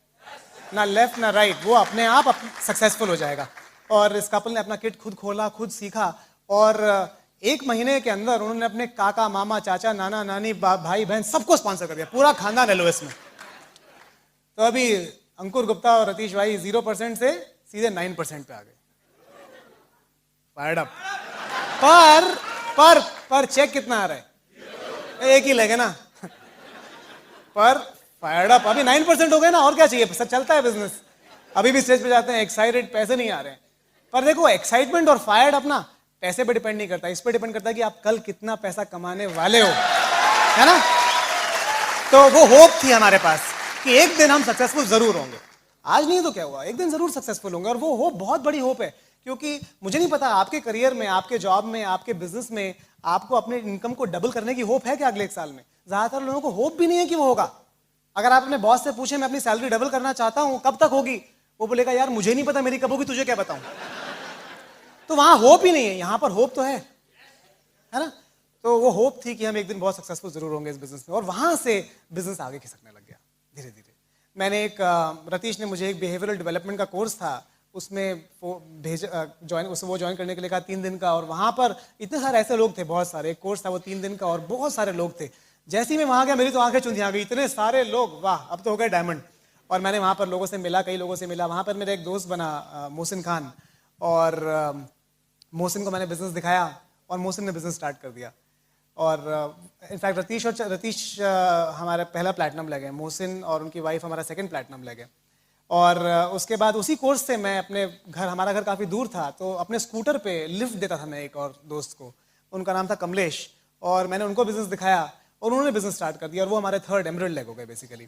ना लेफ्ट ना राइट, वो अपने आप सक्सेसफुल हो जाएगा। और इस कपल ने अपना किट खुद खोला, खुद सीखा और 1 महीने के अंदर उन्होंने अपने काका मामा चाचा नाना नानी भाई बहन सबको स्पॉन्सर कर दिया, पूरा खानदान है लो इसमें। तो अभी अंकुर गुप्ता और रतीश भाई 0% से सीधे 9% पे आ गए। Fired up. पर चेक कितना आ रहा है, एक ही लगे ना। पर फायर्ड अप, अभी 9% हो गए ना, और क्या चाहिए, सब चलता है बिजनेस। अभी भी स्टेज पे जाते हैं एक्साइटेड, पैसे नहीं आ रहे हैं। पर देखो एक्साइटमेंट और फायर्ड अप ना पैसे पे डिपेंड नहीं करता, इस पे डिपेंड करता है कि आप कल कितना पैसा कमाने वाले हो, है ना। तो वो होप थी हमारे पास कि एक दिन हम सक्सेसफुल जरूर होंगे। आज नहीं तो क्या हुआ, एक दिन जरूर सक्सेसफुल होंगे। और वो होप बहुत बड़ी होप है, क्योंकि मुझे नहीं पता आपके करियर में, आपके जॉब में, आपके बिजनेस में आपको अपने इनकम को डबल करने की होप है क्या अगले 1 साल में। ज्यादातर लोगों को होप भी नहीं है कि वो होगा। अगर आप अपने बॉस से पूछे मैं अपनी सैलरी डबल करना चाहता हूं, कब तक होगी, वो बोलेगा यार मुझे नहीं पता मेरी कब होगी, तुझे क्या बताऊं। तो वहां होप ही नहीं है, यहां पर होप तो है ना। तो वो होप थी कि हम एक दिन बहुत सक्सेसफुल जरूर होंगे इस बिजनेस में। और वहां से बिजनेस आगे खिसकने लग गया धीरे धीरे। मैंने रतीश ने मुझे एक बिहेवियरल डेवलपमेंट का कोर्स था, उसमें वो ज्वाइन करने के लिए कहा 3 दिन का। और वहाँ पर इतने सारे ऐसे लोग थे, बहुत सारे, एक कोर्स था वो 3 दिन का और बहुत सारे लोग थे। जैसे ही मैं वहाँ गया मेरी तो आंखें चुंधिया गई, इतने सारे लोग, वाह अब तो हो गए डायमंड। और मैंने वहाँ पर लोगों से मिला, कई लोगों से मिला। वहाँ पर मेरा एक दोस्त बना मोहसिन खान, और मोहसिन को मैंने बिजनेस दिखाया और मोहसिन ने बिजनेस स्टार्ट कर दिया। और इनफैक्ट रतीश हमारा पहला प्लैटिनम ले गए, मोहसिन और उनकी वाइफ हमारा 2nd प्लैटिनम ले गए। और उसके बाद उसी कोर्स से मैं अपने घर, हमारा घर काफ़ी दूर था, तो अपने स्कूटर पे लिफ्ट देता था मैं एक और दोस्त को, उनका नाम था कमलेश। और मैंने उनको बिजनेस दिखाया और उन्होंने बिजनेस स्टार्ट कर दिया और वो हमारे 3rd एमरल्ड लेग हो गए बेसिकली।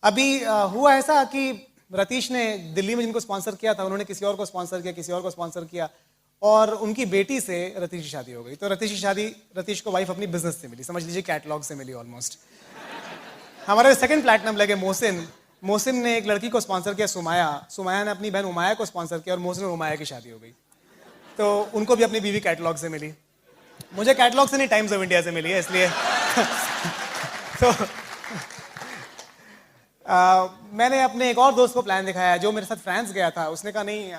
अभी हुआ ऐसा कि रतीश ने दिल्ली में जिनको स्पॉन्सर किया था उन्होंने किसी और को स्पॉन्सर किया, किसी और को स्पॉन्सर किया, और उनकी बेटी से रतीश की शादी हो गई। तो रतीश की शादी, रतीश को वाइफ अपनी बिजनेस से मिली, समझ लीजिए कैटलॉग से मिली ऑलमोस्ट। हमारे 2nd प्लैटिनम लगे मोहसिन ने एक लड़की को स्पॉन्सर किया, सुमाया ने अपनी बहन उमाया को स्पॉन्सर किया और मोहसिन और उमाया की शादी हो गई। तो उनको भी अपनी बीवी कैटलॉग से मिली, मुझे कैटलॉग से नहीं टाइम्स ऑफ इंडिया से मिली है इसलिए। तो मैंने अपने एक और दोस्त को प्लान दिखाया जो मेरे साथ फ्रांस गया था। उसने कहा नहीं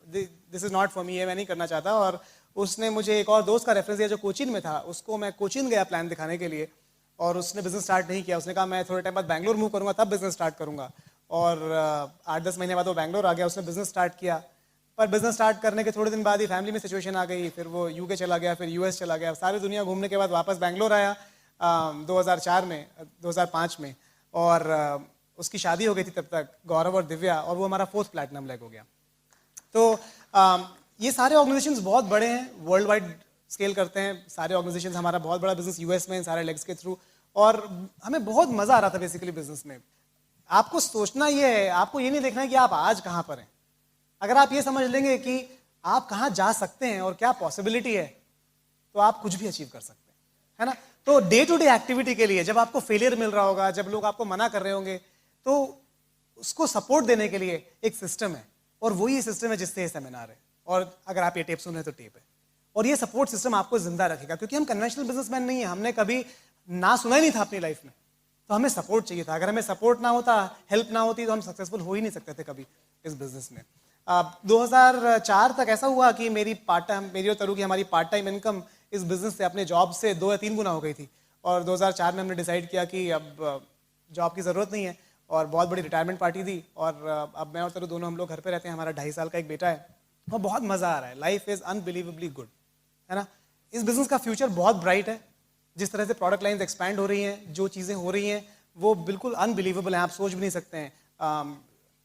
this is not for me, ये मैं नहीं करना चाहता। और उसने मुझे एक और दोस्त का रेफरेंस दिया जो कोचीन में था, उसको मैं कोचीन गया प्लान दिखाने के लिए, और उसने बिजनेस स्टार्ट नहीं किया। उसने कहा मैं थोड़े टाइम बाद बैंगलोर मूव करूँगा तब बिजनेस स्टार्ट करूँगा, और 8-10 महीने बाद वो बैंगलोर आ गया, उसने बिजनेस स्टार्ट किया। पर बिजनेस स्टार्ट करने के थोड़े दिन बाद ही फैमिली में सिचुएशन आ गई, फिर वो यूके चला गया, फिर यूएस चला गया, सारी दुनिया घूमने के बाद वापस बैंगलोर आया 2005 में, और उसकी शादी हो गई थी तब तक, गौरव और दिव्या, और वो हमारा 4th प्लैटिनम लेग हो गया। तो ये सारे ऑर्गेनाइजेशंस बहुत बड़े हैं, वर्ल्ड वाइड स्केल करते हैं सारे ऑर्गेनाइजेशंस। हमारा बहुत बड़ा बिजनेस यूएस में सारे लेग्स के थ्रू, और हमें बहुत मजा आ रहा था बेसिकली बिजनेस में। आपको सोचना ये है, आपको ये नहीं देखना है कि आप आज कहाँ पर हैं। अगर आप ये समझ लेंगे कि आप कहाँ जा सकते हैं और क्या पॉसिबिलिटी है, तो आप कुछ भी अचीव कर सकते हैं, है ना। तो डे टू डे एक्टिविटी के लिए जब आपको फेलियर मिल रहा होगा, जब लोग आपको मना कर रहे होंगे, तो उसको सपोर्ट देने के लिए एक सिस्टम है, और वही सिस्टम है जिससे ये सेमिनार है। और अगर आप ये टेप सुन रहे हैं तो टेप है, और ये सपोर्ट सिस्टम आपको जिंदा रखेगा, क्योंकि हम कन्वेंशनल बिजनेसमैन नहीं है, हमने कभी ना सुना ही नहीं था अपनी लाइफ में, तो हमें सपोर्ट चाहिए था। अगर हमें सपोर्ट ना होता, हेल्प ना होती, तो हम सक्सेसफुल हो ही नहीं सकते थे कभी इस बिजनेस में। 2004 तक ऐसा हुआ कि मेरी और तरु की हमारी पार्ट टाइम इनकम इस बिजनेस से, अपने जॉब से 2 या 3 गुना हो गई थी। और 2004 में हमने डिसाइड किया कि अब जॉब की ज़रूरत नहीं है, और बहुत बड़ी रिटायरमेंट पार्टी दी, और अब मैं और तरु दोनों हम लोग घर पे रहते हैं। हमारा 2.5 साल का एक बेटा है, और बहुत मज़ा आ रहा है। लाइफ इज़ अनबिलीवेबली गुड, है ना। इस बिजनेस का फ्यूचर बहुत ब्राइट है। जिस तरह से प्रोडक्ट लाइन्स एक्सपैंड हो रही हैं, जो चीज़ें हो रही हैं, वो बिल्कुल अनबिलीवेबल हैं, आप सोच भी नहीं सकते हैं।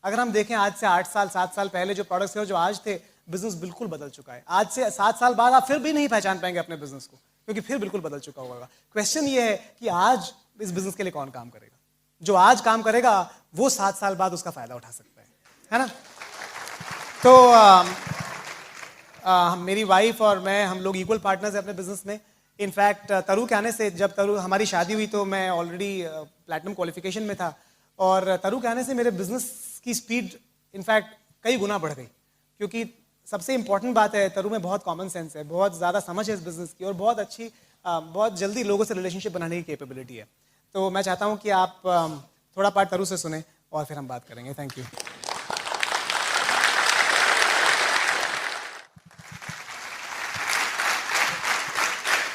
अगर हम देखें आज से 8 साल 7 साल पहले जो प्रोडक्ट्स थे और जो आज थे, बिजनेस बिल्कुल बदल चुका है। आज से 7 साल बाद आप फिर भी नहीं पहचान पाएंगे अपने बिजनेस को, क्योंकि फिर बिल्कुल बदल चुका होगा। क्वेश्चन ये है कि आज इस बिजनेस के लिए कौन काम करेगा। जो आज काम करेगा वो 7 साल बाद उसका फायदा उठा सकता है ना। तो मेरी वाइफ और मैं, हम लोग इक्वल पार्टनर्स हैं अपने बिजनेस में। इनफैक्ट तरु के आने से, जब तरु हमारी शादी हुई तो मैं ऑलरेडी प्लैटिनम क्वालिफिकेशन में था, और तरु के आने से मेरे बिजनेस की स्पीड इनफैक्ट कई गुना बढ़ गई। क्योंकि सबसे इंपॉर्टेंट बात है, तरु में बहुत कॉमन सेंस है, बहुत ज़्यादा समझ है इस बिजनेस की, और बहुत अच्छी बहुत जल्दी लोगों से रिलेशनशिप बनाने की कैपेबिलिटी है। तो मैं चाहता हूँ कि आप थोड़ा पार्ट तरु से सुने, और फिर हम बात करेंगे। Thank you.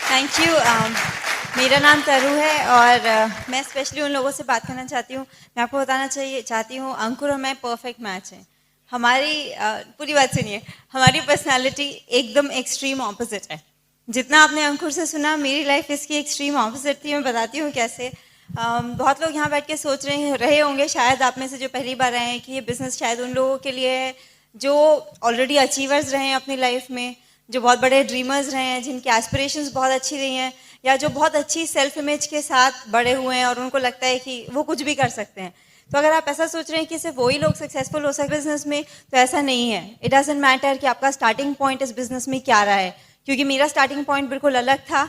Thank you. मेरा नाम तरु है, और मैं स्पेशली उन लोगों से बात करना चाहती हूँ। मैं आपको बताना चाहती हूँ, अंकुर और मैं परफेक्ट मैच हैं। हमारी पूरी बात सुनिए, हमारी पर्सनालिटी एकदम एक्सट्रीम ऑपोजिट है। जितना आपने अंकुर से सुना, मेरी लाइफ इसकी एक्सट्रीम ऑपोजिट थी। मैं बताती हूँ कैसे। बहुत लोग यहाँ बैठ के सोच रहे होंगे, शायद आप में से जो पहली बार आए हैं, कि ये बिज़नेस शायद उन लोगों के लिए है जो ऑलरेडी अचीवर्स रहे हैं अपनी लाइफ में, जो बहुत बड़े ड्रीमर्स रहे हैं, जिनकी एस्पिरेशंस बहुत अच्छी रही हैं, या जो बहुत अच्छी सेल्फ इमेज के साथ बड़े हुए हैं और उनको लगता है कि वो कुछ भी कर सकते हैं। तो अगर आप ऐसा सोच रहे हैं कि सिर्फ वही लोग सक्सेसफुल हो सकते बिजनेस में, तो ऐसा नहीं है। इट डजंट मैटर कि आपका स्टार्टिंग पॉइंट इस बिजनेस में क्या रहा है, क्योंकि मेरा स्टार्टिंग पॉइंट बिल्कुल अलग था।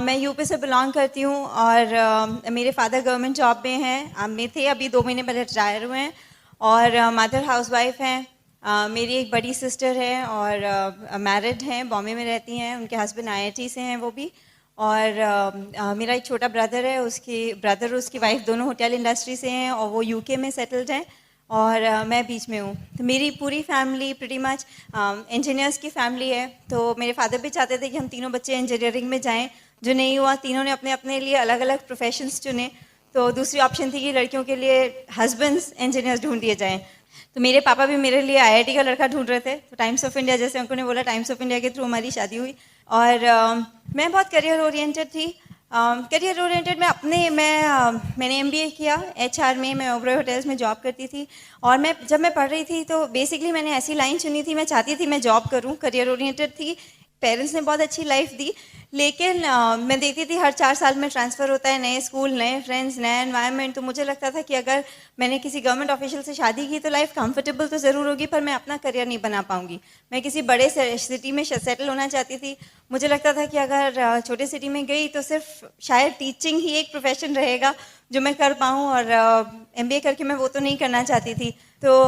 मैं यूपी से बिलोंग करती हूँ, और मेरे फादर गवर्नमेंट जॉब में हैं, में थे, अभी 2 महीने पहले रिटायर हुए हैं, और मदर हाउसवाइफ हैं। मेरी एक बड़ी सिस्टर है, और मैरिड हैं, बॉम्बे में रहती हैं, उनके हस्बैंड IIT से हैं वो भी। और मेरा एक छोटा ब्रदर है, उसकी वाइफ दोनों होटल इंडस्ट्री से हैं, और वो यूके में सेटल्ड हैं, और मैं बीच में हूँ। तो मेरी पूरी फैमिली प्रीटी मच इंजीनियर्स की फैमिली है। तो मेरे फादर भी चाहते थे कि हम तीनों बच्चे इंजीनियरिंग में जाएं, जो नहीं हुआ। तीनों ने अपने अपने लिए अलग अलग प्रोफेशंस चुने। तो दूसरी ऑप्शन थी कि लड़कियों के लिए हस्बैंड्स इंजीनियर्स ढूंढ दिए जाएँ। तो मेरे पापा भी मेरे लिए IIT का लड़का ढूंढ रहे थे। तो टाइम्स ऑफ इंडिया, जैसे उन्होंने बोला, टाइम्स ऑफ इंडिया के थ्रू हमारी शादी हुई। और मैं बहुत करियर ओरिएंटेड थी। करियर ओरिएंटेड में मैंने MBA किया HR में। मैं ओबरॉय होटल्स में जॉब करती थी, और जब मैं पढ़ रही थी तो बेसिकली मैंने ऐसी लाइन चुनी थी, मैं चाहती थी मैं जॉब करूं, करियर ओरिएंटेड थी। पेरेंट्स ने बहुत अच्छी लाइफ दी, लेकिन मैं देखती थी हर 4 साल में ट्रांसफ़र होता है, नए स्कूल, नए फ्रेंड्स, नया एनवायरनमेंट। तो मुझे लगता था कि अगर मैंने किसी गवर्नमेंट ऑफिशियल से शादी की तो लाइफ कंफर्टेबल तो ज़रूर होगी, पर मैं अपना करियर नहीं बना पाऊंगी। मैं किसी बड़े सिटी में सेटल होना चाहती थी। मुझे लगता था कि अगर छोटे सिटी में गई तो सिर्फ शायद टीचिंग ही एक प्रोफेशन रहेगा जो मैं कर पाऊँ, और MBA करके मैं वो तो नहीं करना चाहती थी। तो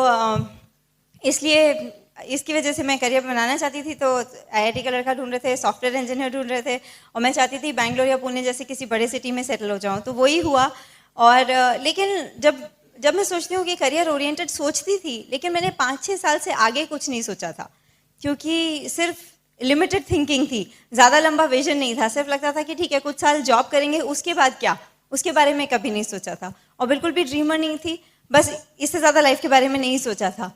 इसलिए इसकी वजह से मैं करियर बनाना चाहती थी। तो IIT का लड़का ढूंढ रहे थे, सॉफ्टवेयर इंजीनियर ढूंढ रहे थे, और मैं चाहती थी बैंगलोर या पुणे जैसे किसी बड़े सिटी में सेटल हो जाऊं। तो वही हुआ। और लेकिन जब जब मैं सोचती हूँ कि करियर ओरिएंटेड सोचती थी, लेकिन मैंने 5-6 साल से आगे कुछ नहीं सोचा था, क्योंकि सिर्फ लिमिटेड थिंकिंग थी, ज़्यादा लंबा विजन नहीं था। सिर्फ लगता था कि ठीक है कुछ साल जॉब करेंगे, उसके बाद क्या, उसके बारे में कभी नहीं सोचा था। और बिल्कुल भी ड्रीमर नहीं थी, बस इससे ज़्यादा लाइफ के बारे में नहीं सोचा था।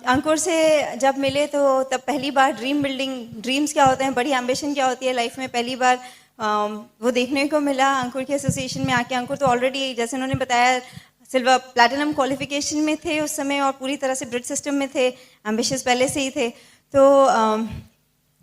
अंकुर से जब मिले तो तब पहली बार ड्रीम बिल्डिंग, ड्रीम्स क्या होते हैं, बड़ी एम्बिशन क्या होती है लाइफ में, पहली बार वो देखने को मिला अंकुर के एसोसिएशन में आके। अंकुर तो ऑलरेडी जैसे उन्होंने बताया सिल्वर प्लैटिनम क्वालिफिकेशन में थे उस समय, और पूरी तरह से ब्रिज सिस्टम में थे, एम्बिशियस पहले से ही थे। तो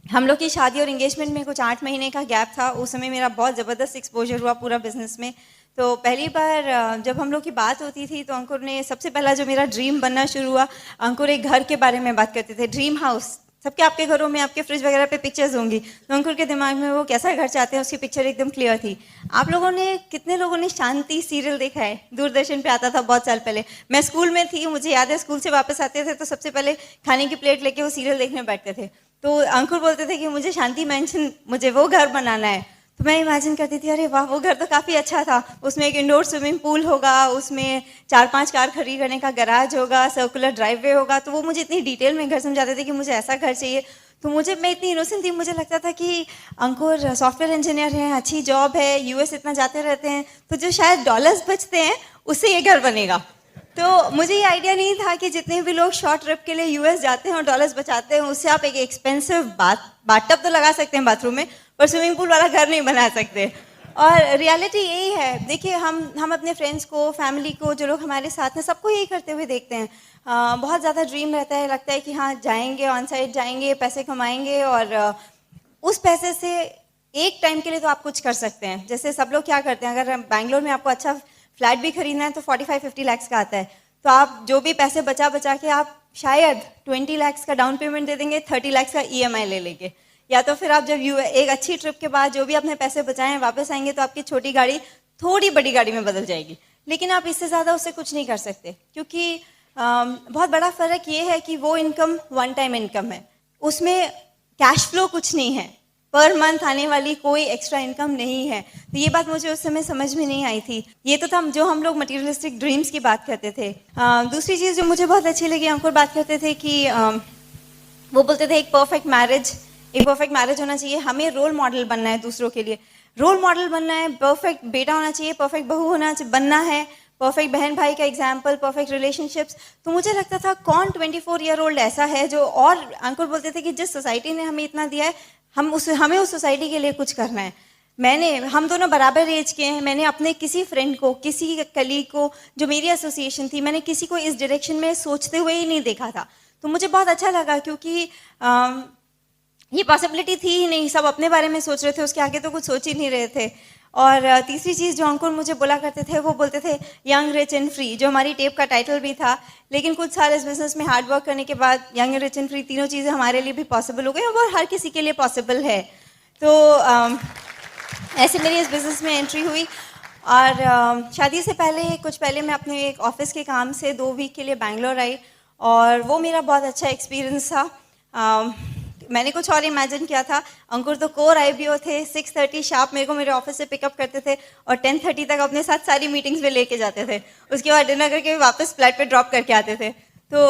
हम लोग की शादी और एंगेजमेंट में कुछ 8 महीने का गैप था। उस समय मेरा बहुत ज़बरदस्त एक्सपोजर हुआ पूरा बिजनेस में। तो पहली बार जब हम लोग की बात होती थी तो अंकुर ने सबसे पहला जो मेरा ड्रीम बनना शुरू हुआ, अंकुर एक घर के बारे में बात करते थे, ड्रीम हाउस। सबके आपके घरों में आपके फ्रिज वगैरह पे पिक्चर्स होंगी, तो अंकुर के दिमाग में वो कैसा घर चाहते हैं उसकी पिक्चर एकदम क्लियर थी। आप लोगों ने, कितने लोगों ने शांति सीरियल देखा है? दूरदर्शन पे आता था बहुत साल पहले। मैं स्कूल में थी, मुझे याद है स्कूल से वापस आते थे तो सबसे पहले खाने की प्लेट लेके वो सीरियल देखने बैठते थे। तो अंकुर बोलते थे कि मुझे शांति मैंशन, मुझे वो घर बनाना है। तो मैं इमेजिन करती थी, अरे वाह वो घर तो काफ़ी अच्छा था, उसमें एक इंडोर स्विमिंग पूल होगा, उसमें 4-5 कार खड़ी करने का गराज होगा, सर्कुलर ड्राइववे होगा। तो वो मुझे इतनी डिटेल में घर समझाते थे कि मुझे ऐसा घर चाहिए। तो मैं इतनी इनोसेंट थी, मुझे लगता था कि अंकुर सॉफ्टवेयर इंजीनियर हैं, अच्छी जॉब है, यूएस इतना जाते रहते हैं, तो जो शायद डॉलर्स बचते हैं उससे ये घर बनेगा। तो मुझे ये आइडिया नहीं था कि जितने भी लोग शॉर्ट ट्रिप के लिए यूएस जाते हैं और डॉलर्स बचाते हैं, उससे आप एक एक्सपेंसिव बाथटब तो लगा सकते हैं बाथरूम में, पर स्विमिंग पूल वाला घर नहीं बना सकते। और रियलिटी यही है। देखिए हम अपने फ्रेंड्स को, फैमिली को, जो लोग हमारे साथ हैं, सबको यही करते हुए देखते हैं। बहुत ज़्यादा ड्रीम रहता है, लगता है कि हाँ जाएंगे, ऑन साइड जाएंगे, पैसे कमाएंगे, और उस पैसे से एक टाइम के लिए तो आप कुछ कर सकते हैं। जैसे सब लोग क्या करते हैं, अगर बैंगलोर में आपको अच्छा फ्लैट भी खरीदना है तो 45-50 लाख का आता है, तो आप जो भी पैसे बचा के आप शायद 20 लाख का डाउन पेमेंट दे देंगे, 30 लाख का ईएमआई ले लेंगे। या तो फिर आप जब एक अच्छी ट्रिप के बाद जो भी अपने पैसे बचाएं वापस आएंगे तो आपकी छोटी गाड़ी थोड़ी बड़ी गाड़ी में बदल जाएगी, लेकिन आप इससे ज़्यादा उससे कुछ नहीं कर सकते। क्योंकि बहुत बड़ा फ़र्क ये है कि वो इनकम वन टाइम इनकम है, उसमें कैश फ्लो कुछ नहीं है, पर मंथ आने वाली कोई एक्स्ट्रा इनकम नहीं है। तो ये बात मुझे उस समय समझ में नहीं आई थी। ये तो था जो हम लोग मटीरियलिस्टिक ड्रीम्स की बात करते थे। दूसरी चीज़ जो मुझे बहुत अच्छी लगी, अंकुर बात करते थे कि वो बोलते थे एक परफेक्ट मैरिज होना चाहिए, हमें रोल मॉडल बनना है दूसरों के लिए, रोल मॉडल बनना है, परफेक्ट बेटा होना चाहिए, परफेक्ट बहू बनना है, परफेक्ट बहन भाई का एग्जाम्पल, परफेक्ट रिलेशनशिप्स। तो मुझे लगता था कौन 24 ईयर ओल्ड ऐसा है जो, और अंकुर बोलते थे कि जिस सोसाइटी ने हमें इतना दिया है, हमें उस सोसाइटी के लिए कुछ करना है। हम दोनों बराबर एज के हैं। मैंने अपने किसी फ्रेंड को, किसी कलीग को, जो मेरी एसोसिएशन थी, मैंने किसी को इस डायरेक्शन में सोचते हुए ही नहीं देखा था। तो मुझे बहुत अच्छा लगा, क्योंकि ये पॉसिबिलिटी थी ही नहीं, सब अपने बारे में सोच रहे थे, उसके आगे तो कुछ सोच ही नहीं रहे थे। और तीसरी चीज़ जो अंकुर मुझे बोला करते थे, वो बोलते थे यंग रिच एंड फ्री, जो हमारी टेप का टाइटल भी था। लेकिन कुछ साल इस बिजनेस में हार्ड वर्क करने के बाद यंग रिच एंड फ्री तीनों चीज़ें हमारे लिए भी पॉसिबल हो गई, और वो हर किसी के लिए पॉसिबल है। तो ऐसे मेरी इस बिज़नेस में एंट्री हुई। और शादी से कुछ पहले मैं अपने एक ऑफिस के काम से 2 वीक के लिए बैंगलोर आई, और वो मेरा बहुत अच्छा एक्सपीरियंस था। मैंने कुछ और इमेजिन किया था। अंकुर तो कोर आईबीओ थे, 6:30 शार्प मेरे को मेरे ऑफिस से पिकअप करते थे, और 10:30 तक अपने साथ सारी मीटिंग्स में लेके जाते थे। उसके बाद डिनर करके वापस फ्लाइट पे ड्रॉप करके आते थे। तो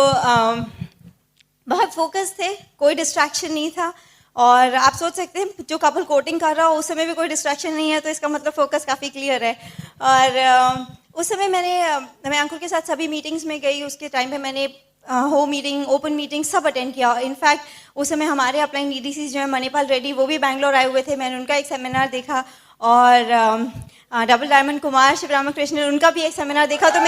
बहुत फोकस थे, कोई डिस्ट्रैक्शन नहीं था। और आप सोच सकते हैं जो कपल कोटिंग कर रहा हो उस समय भी कोई डिस्ट्रैक्शन नहीं है, तो इसका मतलब फोकस काफ़ी क्लियर है। और उस समय मैं अंकुर के साथ सभी मीटिंग्स में गई। उसके टाइम पे मैंने होम मीटिंग, ओपन मीटिंग सब अटेंड किया। इनफैक्ट उस समय हमारे अपलाइन ईडीसी जो है मणिपाल रेड्डी, वो भी बैंगलोर आए हुए थे, मैंने उनका एक सेमिनार देखा। और डबल डायमंड कुमार शिवरामकृष्णन, उनका भी एक सेमिनार देखा। तो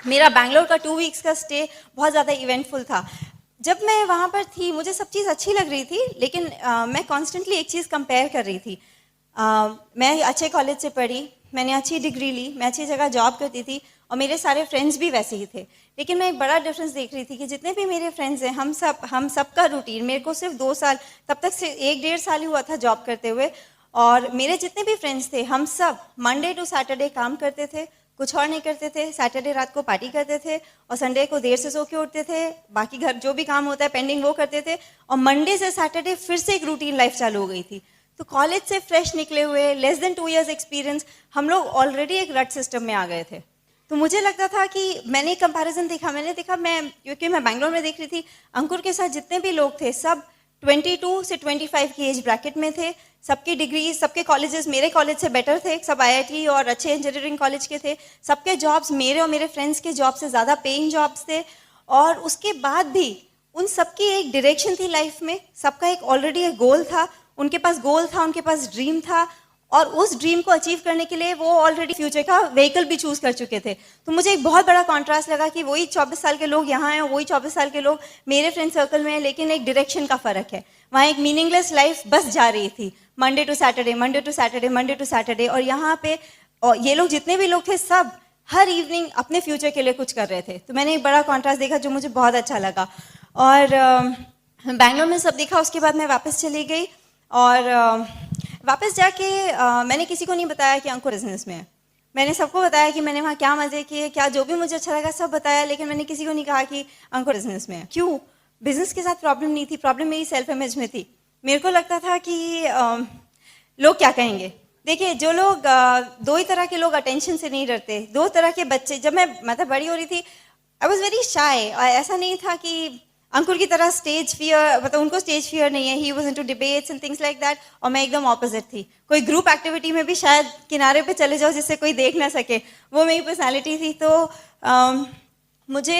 मेरा बैंगलोर का 2 वीक्स का स्टे बहुत ज़्यादा इवेंटफुल था। जब मैं वहाँ पर थी मुझे सब चीज़ अच्छी लग रही थी, लेकिन मैं कॉन्स्टेंटली एक चीज़ कंपेयर कर रही थी। मैं अच्छे कॉलेज से पढ़ी, मैंने अच्छी डिग्री ली, मैं अच्छी जगह जॉब करती थी, और मेरे सारे फ्रेंड्स भी वैसे ही थे। लेकिन मैं एक बड़ा डिफरेंस देख रही थी कि जितने भी मेरे फ्रेंड्स हैं, हम सब का रूटीन, मेरे को सिर्फ 2 साल, तब तक से 1-1.5 साल ही हुआ था जॉब करते हुए, और मेरे जितने भी फ्रेंड्स थे हम सब मंडे टू सैटरडे काम करते थे, कुछ और नहीं करते थे। सैटरडे रात को पार्टी करते थे, और संडे को देर से सो के उठते थे, बाकी घर जो भी काम होता है पेंडिंग वो करते थे, और मंडे से सैटरडे फिर से एक रूटीन लाइफ चालू हो गई थी। तो कॉलेज से फ्रेश निकले हुए, लेस देन 2 years एक्सपीरियंस, हम लोग ऑलरेडी एक रट सिस्टम में आ गए थे। तो मुझे लगता था कि मैंने कंपैरिजन देखा, क्योंकि मैं बैंगलोर में देख रही थी, अंकुर के साथ जितने भी लोग थे सब 22 से 25 की एज ब्रैकेट में थे। सबकी डिग्री, सबके कॉलेजेस मेरे कॉलेज से बेटर थे, सब आईआईटी और अच्छे इंजीनियरिंग कॉलेज के थे। सबके जॉब्स मेरे और मेरे फ्रेंड्स के जॉब से ज़्यादा पेइंग जॉब्स थे। और उसके बाद भी उन सबकी एक डायरेक्शन थी लाइफ में, सबका एक ऑलरेडी एक गोल था, उनके पास गोल था, उनके पास ड्रीम था, और उस ड्रीम को अचीव करने के लिए वो ऑलरेडी फ्यूचर का व्हीकल भी चूज कर चुके थे। तो मुझे एक बहुत बड़ा कॉन्ट्रास्ट लगा कि वही 24 साल के लोग यहाँ हैं, वही 24 साल के लोग मेरे फ्रेंड सर्कल में हैं, लेकिन एक डायरेक्शन का फर्क है। वहाँ एक मीनिंगलेस लाइफ बस जा रही थी, Monday to Saturday, Monday to Saturday, Monday to Saturday. और यहाँ पे ये लोग जितने भी लोग थे सब हर इवनिंग अपने फ्यूचर के लिए कुछ कर रहे थे। तो मैंने एक बड़ा कॉन्ट्रास्ट देखा जो मुझे बहुत अच्छा लगा। और बैंगलोर में सब देखा, उसके बाद मैं वापस चली गई और वापस जाके मैंने किसी को नहीं बताया कि अंकुर बिजनेस में है। मैंने सबको बताया कि मैंने वहाँ क्या मजे किए, क्या जो भी मुझे अच्छा लगा सब बताया, लेकिन मैंने किसी को नहीं कहा कि अंकुर बिजनेस में है। क्यों? बिजनेस के साथ प्रॉब्लम नहीं थी, प्रॉब्लम मेरी सेल्फ इमेज में थी। मेरे को लगता था कि लोग क्या कहेंगे। देखिए, जो लोग दो ही तरह के लोग अटेंशन से नहीं डरते, दो तरह के बच्चे। जब मैं मतलब बड़ी हो रही थी, आई वॉज वेरी शाय। ऐसा नहीं था कि अंकुर की तरह स्टेज फियर, मतलब उनको स्टेज फियर नहीं है, he was into debates and things like that, और मैं एकदम ऑपोजिट थी। कोई ग्रुप एक्टिविटी में भी शायद किनारे पे चले जाओ जिससे कोई देख ना सके, वो मेरी पर्सनालिटी थी। तो मुझे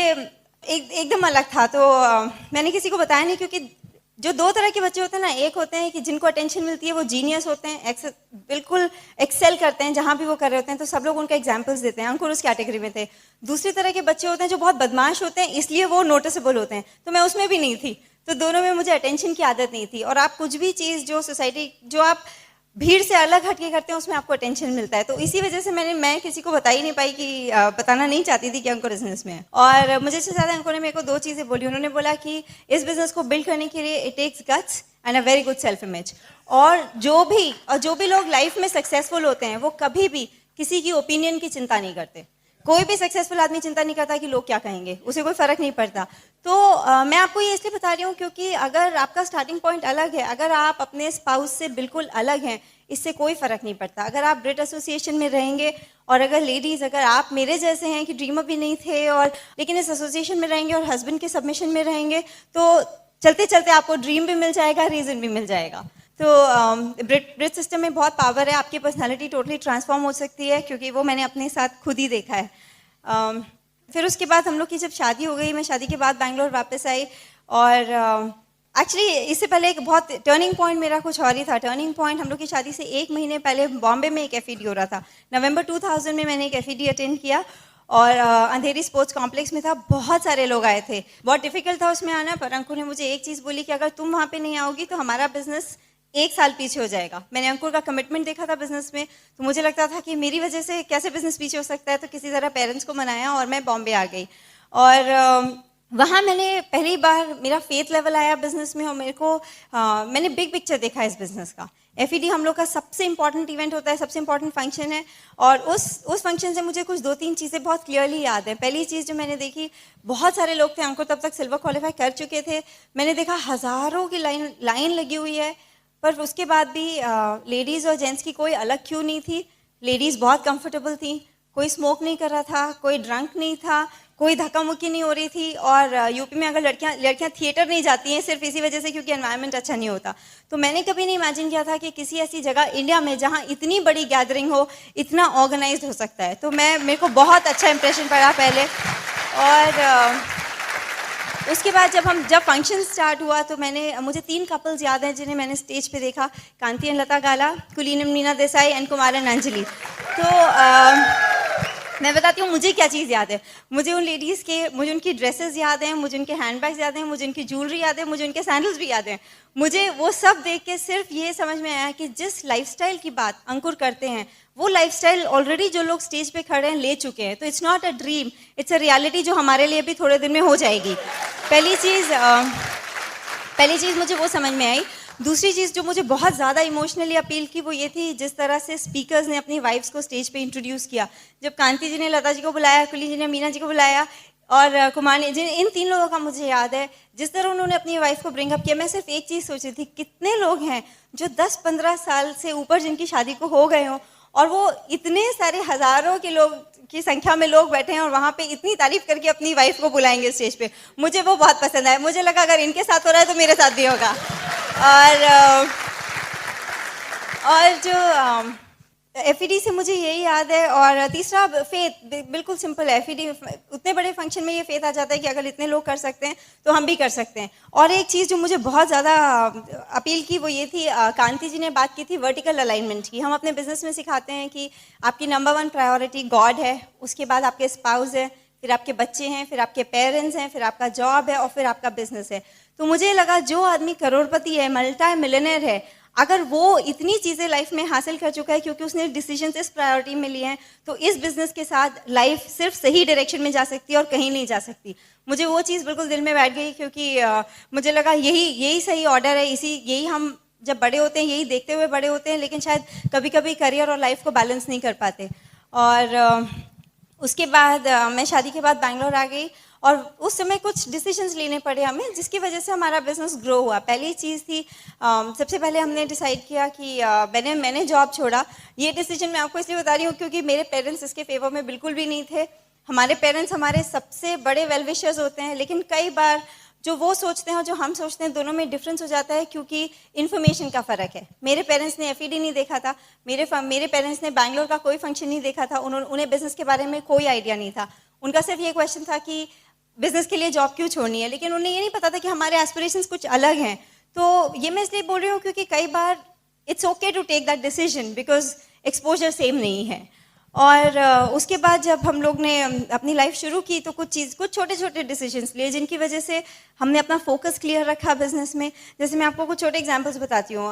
एकदम अलग था। तो मैंने किसी को बताया नहीं, क्योंकि जो दो तरह के बच्चे होते हैं ना, एक होते हैं कि जिनको अटेंशन मिलती है, वो जीनियस होते हैं, बिल्कुल एक्सेल करते हैं जहाँ भी वो कर रहे होते हैं, तो सब लोग उनका एग्जाम्पल्स देते हैं। अंकुर उस कैटेगरी में थे। दूसरी तरह के बच्चे होते हैं जो बहुत बदमाश होते हैं, इसलिए वो नोटिसेबल होते हैं, तो मैं उसमें भी नहीं थी। तो दोनों में मुझे अटेंशन की आदत नहीं थी। और आप कुछ भी चीज़ जो सोसाइटी, जो आप भीड़ से अलग हटके करते हैं, उसमें आपको अटेंशन मिलता है। तो इसी वजह से मैं किसी को बता ही नहीं पाई कि बताना नहीं चाहती थी कि अंकुर बिजनेस में है। और मुझे इससे ज़्यादा अंकुर ने मेरे को दो चीज़ें बोली। उन्होंने बोला कि इस बिजनेस को बिल्ड करने के लिए it takes guts and a very good self image. और जो भी लोग लाइफ में सक्सेसफुल होते हैं, वो कभी भी किसी की ओपिनियन की चिंता नहीं करते। कोई भी सक्सेसफुल आदमी चिंता नहीं करता कि लोग क्या कहेंगे, उसे कोई फर्क नहीं पड़ता। तो मैं आपको ये इसलिए बता रही हूँ क्योंकि अगर आपका स्टार्टिंग पॉइंट अलग है, अगर आप अपने स्पाउस से बिल्कुल अलग हैं, इससे कोई फर्क नहीं पड़ता। अगर आप ब्रिट एसोसिएशन में रहेंगे, और अगर लेडीज, अगर आप मेरे जैसे हैं कि ड्रीमर भी नहीं थे, और लेकिन इस एसोसिएशन में रहेंगे और हस्बैंड के सबमिशन में रहेंगे, तो चलते चलते आपको ड्रीम भी मिल जाएगा, रीजन भी मिल जाएगा। तो ब्रिट सिस्टम में बहुत पावर है, आपकी पर्सनालिटी टोटली ट्रांसफॉर्म हो सकती है, क्योंकि वो मैंने अपने साथ खुद ही देखा है। फिर उसके बाद हम लोग की जब शादी हो गई, मैं शादी के बाद बैंगलोर वापस आई। और एक्चुअली इससे पहले एक बहुत टर्निंग पॉइंट मेरा कुछ और ही था। टर्निंग पॉइंट हम लोग की शादी से 1 महीने पहले बॉम्बे में एक एफईडी हो रहा था। नवंबर 2000 में मैंने एक एफईडी अटेंड किया, और अंधेरी स्पोर्ट्स कॉम्प्लेक्स में था। बहुत सारे लोग आए थे, बहुत डिफिकल्ट था उसमें आना। पर अंकुर ने मुझे एक चीज़ बोली कि अगर तुम वहाँ पे नहीं आओगी तो हमारा बिजनेस 1 साल पीछे हो जाएगा। मैंने अंकुर का कमिटमेंट देखा था बिजनेस में, तो मुझे लगता था कि मेरी वजह से कैसे बिजनेस पीछे हो सकता है। तो किसी तरह पेरेंट्स को मनाया और मैं बॉम्बे आ गई। और वहाँ मैंने पहली बार मेरा फेथ लेवल आया बिजनेस में, और मेरे को मैंने बिग पिक्चर देखा इस बिजनेस का। एफईडी हम लोग का सबसे इंपॉर्टेंट इवेंट होता है, सबसे इंपॉर्टेंट फंक्शन है। और उस फंक्शन से मुझे कुछ 2-3 चीज़ें बहुत क्लियरली याद है। पहली चीज़ जो मैंने देखी, बहुत सारे लोग थे, अंकुर तब तक सिल्वर क्वालिफाई कर चुके थे। मैंने देखा हज़ारों की लाइन लगी हुई है, पर उसके बाद भी लेडीज़ और जेंट्स की कोई अलग क्यू नहीं थी। लेडीज़ बहुत कंफर्टेबल थी, कोई स्मोक नहीं कर रहा था, कोई ड्रंक नहीं था, कोई धक्का मुक्की नहीं हो रही थी। और यूपी में अगर लड़कियां थिएटर नहीं जाती हैं सिर्फ इसी वजह से क्योंकि एनवायरनमेंट अच्छा नहीं होता। तो मैंने कभी नहीं इमेजिन किया था कि किसी ऐसी जगह इंडिया में जहां इतनी बड़ी गैदरिंग हो, इतना ऑर्गेनाइज्ड हो सकता है। तो मेरे को बहुत अच्छा इंप्रेशन पड़ा पहले। और उसके बाद जब फंक्शन स्टार्ट हुआ, तो मुझे 3 कपल्स याद हैं जिन्हें मैंने स्टेज पे देखा। कांति एंड लता गाला, कुलीन मीना देसाई एंड कुमार एंड अंजलि। तो मैं बताती हूँ मुझे क्या चीज़ याद है। मुझे उन लेडीज़ के, मुझे उनकी ड्रेसेस याद हैं, मुझे उनके हैंडबैग्स याद हैं, मुझे उनकी ज्वेलरी याद है, मुझे उनके सैंडल्स भी याद हैं। मुझे वो सब देख के सिर्फ ये समझ में आया कि जिस लाइफस्टाइल की बात अंकुर करते हैं, वो लाइफस्टाइल ऑलरेडी जो लोग स्टेज पे खड़े हैं ले चुके हैं। तो it's not a dream, it's a reality जो हमारे लिए भी थोड़े दिन में हो जाएगी। पहली चीज़ मुझे वो समझ में आई। दूसरी चीज़ जो मुझे बहुत ज़्यादा इमोशनली अपील की, वो ये थी जिस तरह से स्पीकर्स ने अपनी वाइफ्स को स्टेज पे इंट्रोड्यूस किया। जब कांति जी ने लता जी को बुलाया, कुली जी ने मीना जी को बुलाया, और कुमार जिन इन 3 लोगों का मुझे याद है, जिस तरह उन्होंने अपनी वाइफ को ब्रिंग अप किया, मैं सिर्फ एक चीज़ सोची थी, कितने लोग हैं जो 10-15 साल से ऊपर जिनकी शादी को हो गए हों और वो इतने सारे हज़ारों के लोग की संख्या में लोग बैठे हैं और वहाँ पे इतनी तारीफ करके अपनी वाइफ को बुलाएंगे स्टेज पे। मुझे वो बहुत पसंद आया। मुझे लगा अगर इनके साथ हो रहा है तो मेरे साथ भी होगा। और जो एफईडी से मुझे यही याद है। और तीसरा फेथ, बिल्कुल सिंपल है। एफईडी उतने बड़े फंक्शन में ये फेथ आ जाता है कि अगर इतने लोग कर सकते हैं तो हम भी कर सकते हैं। और एक चीज़ जो मुझे बहुत ज़्यादा अपील की वो ये थी, कांति जी ने बात की थी वर्टिकल अलाइनमेंट की। हम अपने बिजनेस में सिखाते हैं कि आपकी नंबर 1 प्रायोरिटी गॉड है, उसके बाद आपके स्पाउस है, फिर आपके बच्चे हैं, फिर आपके पेरेंट्स हैं, फिर आपका जॉब है और फिर आपका बिजनेस है। तो मुझे लगा जो आदमी करोड़पति है, मल्टी मिलियनेयर है, अगर वो इतनी चीज़ें लाइफ में हासिल कर चुका है क्योंकि उसने डिसीजन इस प्रायोरिटी में लिए हैं, तो इस बिजनेस के साथ लाइफ सिर्फ सही डायरेक्शन में जा सकती है और कहीं नहीं जा सकती। मुझे वो चीज़ बिल्कुल दिल में बैठ गई क्योंकि मुझे लगा यही सही ऑर्डर है। यही हम जब बड़े होते हैं यही देखते हुए बड़े होते हैं, लेकिन शायद कभी कभी करियर और लाइफ को बैलेंस नहीं कर पाते। और उसके बाद मैं शादी के बाद बैंगलोर आ गई और उस समय कुछ डिसीजंस लेने पड़े हमें, जिसकी वजह से हमारा बिजनेस ग्रो हुआ। पहली चीज़ थी, सबसे पहले हमने डिसाइड किया कि मैंने जॉब छोड़ा। ये डिसीजन मैं आपको इसलिए बता रही हूँ क्योंकि मेरे पेरेंट्स इसके फेवर में बिल्कुल भी नहीं थे। हमारे पेरेंट्स हमारे सबसे बड़े वेल विशर्स होते हैं, लेकिन कई बार जो वो सोचते हैं और जो हम सोचते हैं दोनों में डिफरेंस हो जाता है क्योंकि इन्फॉर्मेशन का फ़र्क है। मेरे पेरेंट्स ने एफईडी नहीं देखा था, मेरे पेरेंट्स ने बैंगलोर का कोई फंक्शन नहीं देखा था, उन्हें बिजनेस के बारे में कोई आइडिया नहीं था। उनका सिर्फ ये क्वेश्चन था कि बिजनेस के लिए जॉब क्यों छोड़नी है, लेकिन उन्हें ये नहीं पता था कि हमारे एस्पिरेशंस कुछ अलग हैं। तो ये मैं इसलिए बोल रही हूँ क्योंकि कई बार it's okay to take that decision because exposure same नहीं है। और उसके बाद जब हम लोग ने अपनी लाइफ शुरू की तो कुछ छोटे छोटे डिसीजंस लिए जिनकी वजह से हमने अपना फोकस क्लियर रखा बिजनेस में। जैसे मैं आपको कुछ छोटे एग्जांपल्स बताती हूँ।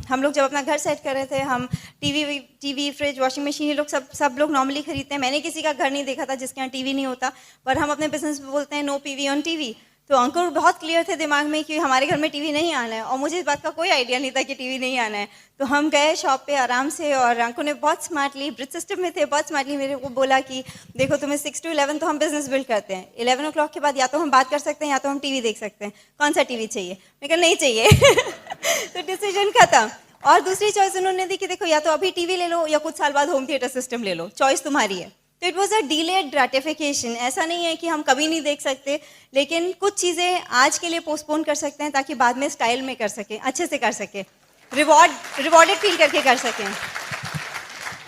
हम लोग जब अपना घर सेट कर रहे थे, हम टीवी फ्रिज वॉशिंग मशीन ये लोग सब लोग नॉर्मली खरीदते हैं। मैंने किसी का घर नहीं देखा था जिसके यहाँ टीवी नहीं होता, पर हम अपने बिजनेस में बोलते हैं नो पीवी ऑन टीवी। तो अंकुर बहुत क्लियर थे दिमाग में कि हमारे घर में टीवी नहीं आना है, और मुझे इस बात का कोई आइडिया नहीं था कि टीवी नहीं आना है। तो हम गए शॉप पे आराम से, और अंकुर ने बहुत स्मार्टली, ब्रिज सिस्टम में थे, बहुत स्मार्टली मेरे को बोला कि देखो तुम्हें 6 to 11 तो हम बिजनेस बिल्ड करते हैं, 11 o'clock के बाद या तो हम बात कर सकते हैं या तो हम टीवी देख सकते हैं, कौन सा टीवी चाहिए? मैं कहा नहीं चाहिए। तो डिसीजन खत्म। और दूसरी चॉइस उन्होंने दी कि देखो या तो अभी टीवी ले लो या कुछ साल बाद होम थिएटर सिस्टम ले लो, चॉइस तुम्हारी है। तो it was a delayed gratification. ऐसा नहीं है कि हम कभी नहीं देख सकते, लेकिन कुछ चीज़ें आज के लिए पोस्टपोन कर सकते हैं ताकि बाद में स्टाइल में कर सकें, अच्छे से कर सकें, रिवॉर्डेड फील करके कर सकें।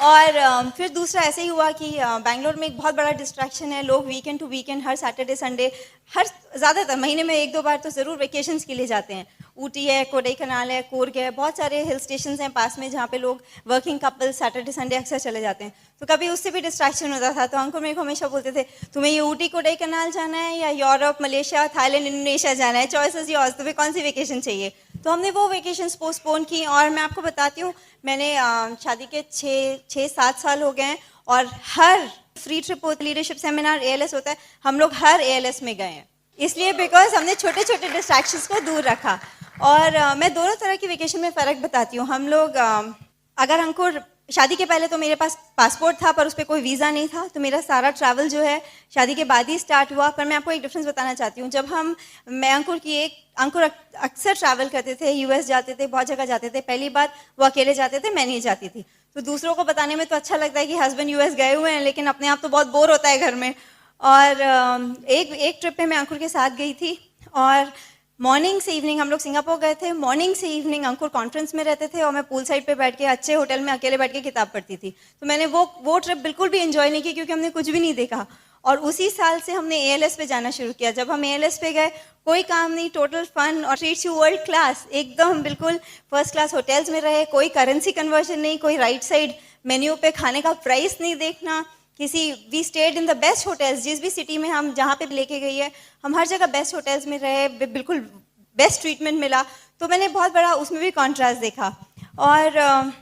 और फिर दूसरा ऐसे ही हुआ कि बैंगलोर में एक बहुत बड़ा डिस्ट्रैक्शन है। लोग वीकेंड टू वीकेंड, हर सैटरडे संडे, ज़्यादातर महीने में 1-2 बार तो ज़रूर वेकेशंस के लिए जाते हैं। ऊटी है, कोडाईकनाल है, कूर्ग है, बहुत सारे हिल स्टेशंस हैं पास में जहाँ पे लोग वर्किंग कपल सैटरडे संडे अक्सर चले जाते हैं। तो कभी उससे भी डिस्ट्रैक्शन होता था। तो अंकुर मेरे को हमेशा बोलते थे तुम्हें ये ऊटी कोडाईकनाल जाना है या यूरोप, मलेशिया, थाईलैंड, इंडोनेशिया जाना है, चॉइस इज योर्स, तुम्हें कौन सी वेकेशन चाहिए? तो हमने वो वेकेशंस पोस्टपोन की। और मैं आपको बताती हूँ, मैंने शादी के 6-7 साल हो गए हैं और हर फ्री ट्रिप होता है, लीडरशिप सेमिनार, ALS होता है, हम लोग हर ALS में गए हैं, इसलिए बिकॉज हमने छोटे छोटे डिस्ट्रैक्शंस को दूर रखा। और मैं दोनों तरह की वेकेशन में फ़र्क बताती हूँ। हम लोग अगर अंकुर शादी के पहले तो मेरे पास पासपोर्ट था पर उस पर कोई वीज़ा नहीं था, तो मेरा सारा ट्रैवल जो है शादी के बाद ही स्टार्ट हुआ। पर मैं आपको एक डिफरेंस बताना चाहती हूँ। जब अंकुर अक्सर ट्रैवल करते थे, US जाते थे, बहुत जगह जाते थे। पहली बात वो अकेले जाते थे, मैं नहीं जाती थी। तो दूसरों को बताने में तो अच्छा लगता है कि हस्बैंड US गए हुए हैं, लेकिन अपने आप तो बहुत बोर होता है घर में। और एक ट्रिप पे मैं अंकुर के साथ गई थी, और मॉर्निंग से इवनिंग, हम लोग सिंगापुर गए थे, मॉर्निंग से इवनिंग अंकुर कॉन्फ्रेंस में रहते थे और मैं पूल साइड पे बैठ के अच्छे होटल में अकेले बैठ के किताब पढ़ती थी। तो मैंने वो ट्रिप बिल्कुल भी एंजॉय नहीं की क्योंकि हमने कुछ भी नहीं देखा। और उसी साल से हमने ALS पे जाना शुरू किया। जब हम ALS पे गए, कोई काम नहीं, टोटल फन, और ट्रीट्स यू वर्ल्ड क्लास, एकदम बिल्कुल फर्स्ट क्लास होटल्स में रहे, कोई करेंसी कन्वर्जन नहीं, कोई राइट साइड मेन्यू पे खाने का प्राइस नहीं देखना, we stayed in the best hotels. जिस भी सिटी में हम जहाँ पे लेके गई है, हम हर जगह बेस्ट होटल्स में रहे, बिल्कुल बेस्ट ट्रीटमेंट मिला। तो मैंने बहुत बड़ा उसमें भी कॉन्ट्रास्ट देखा। और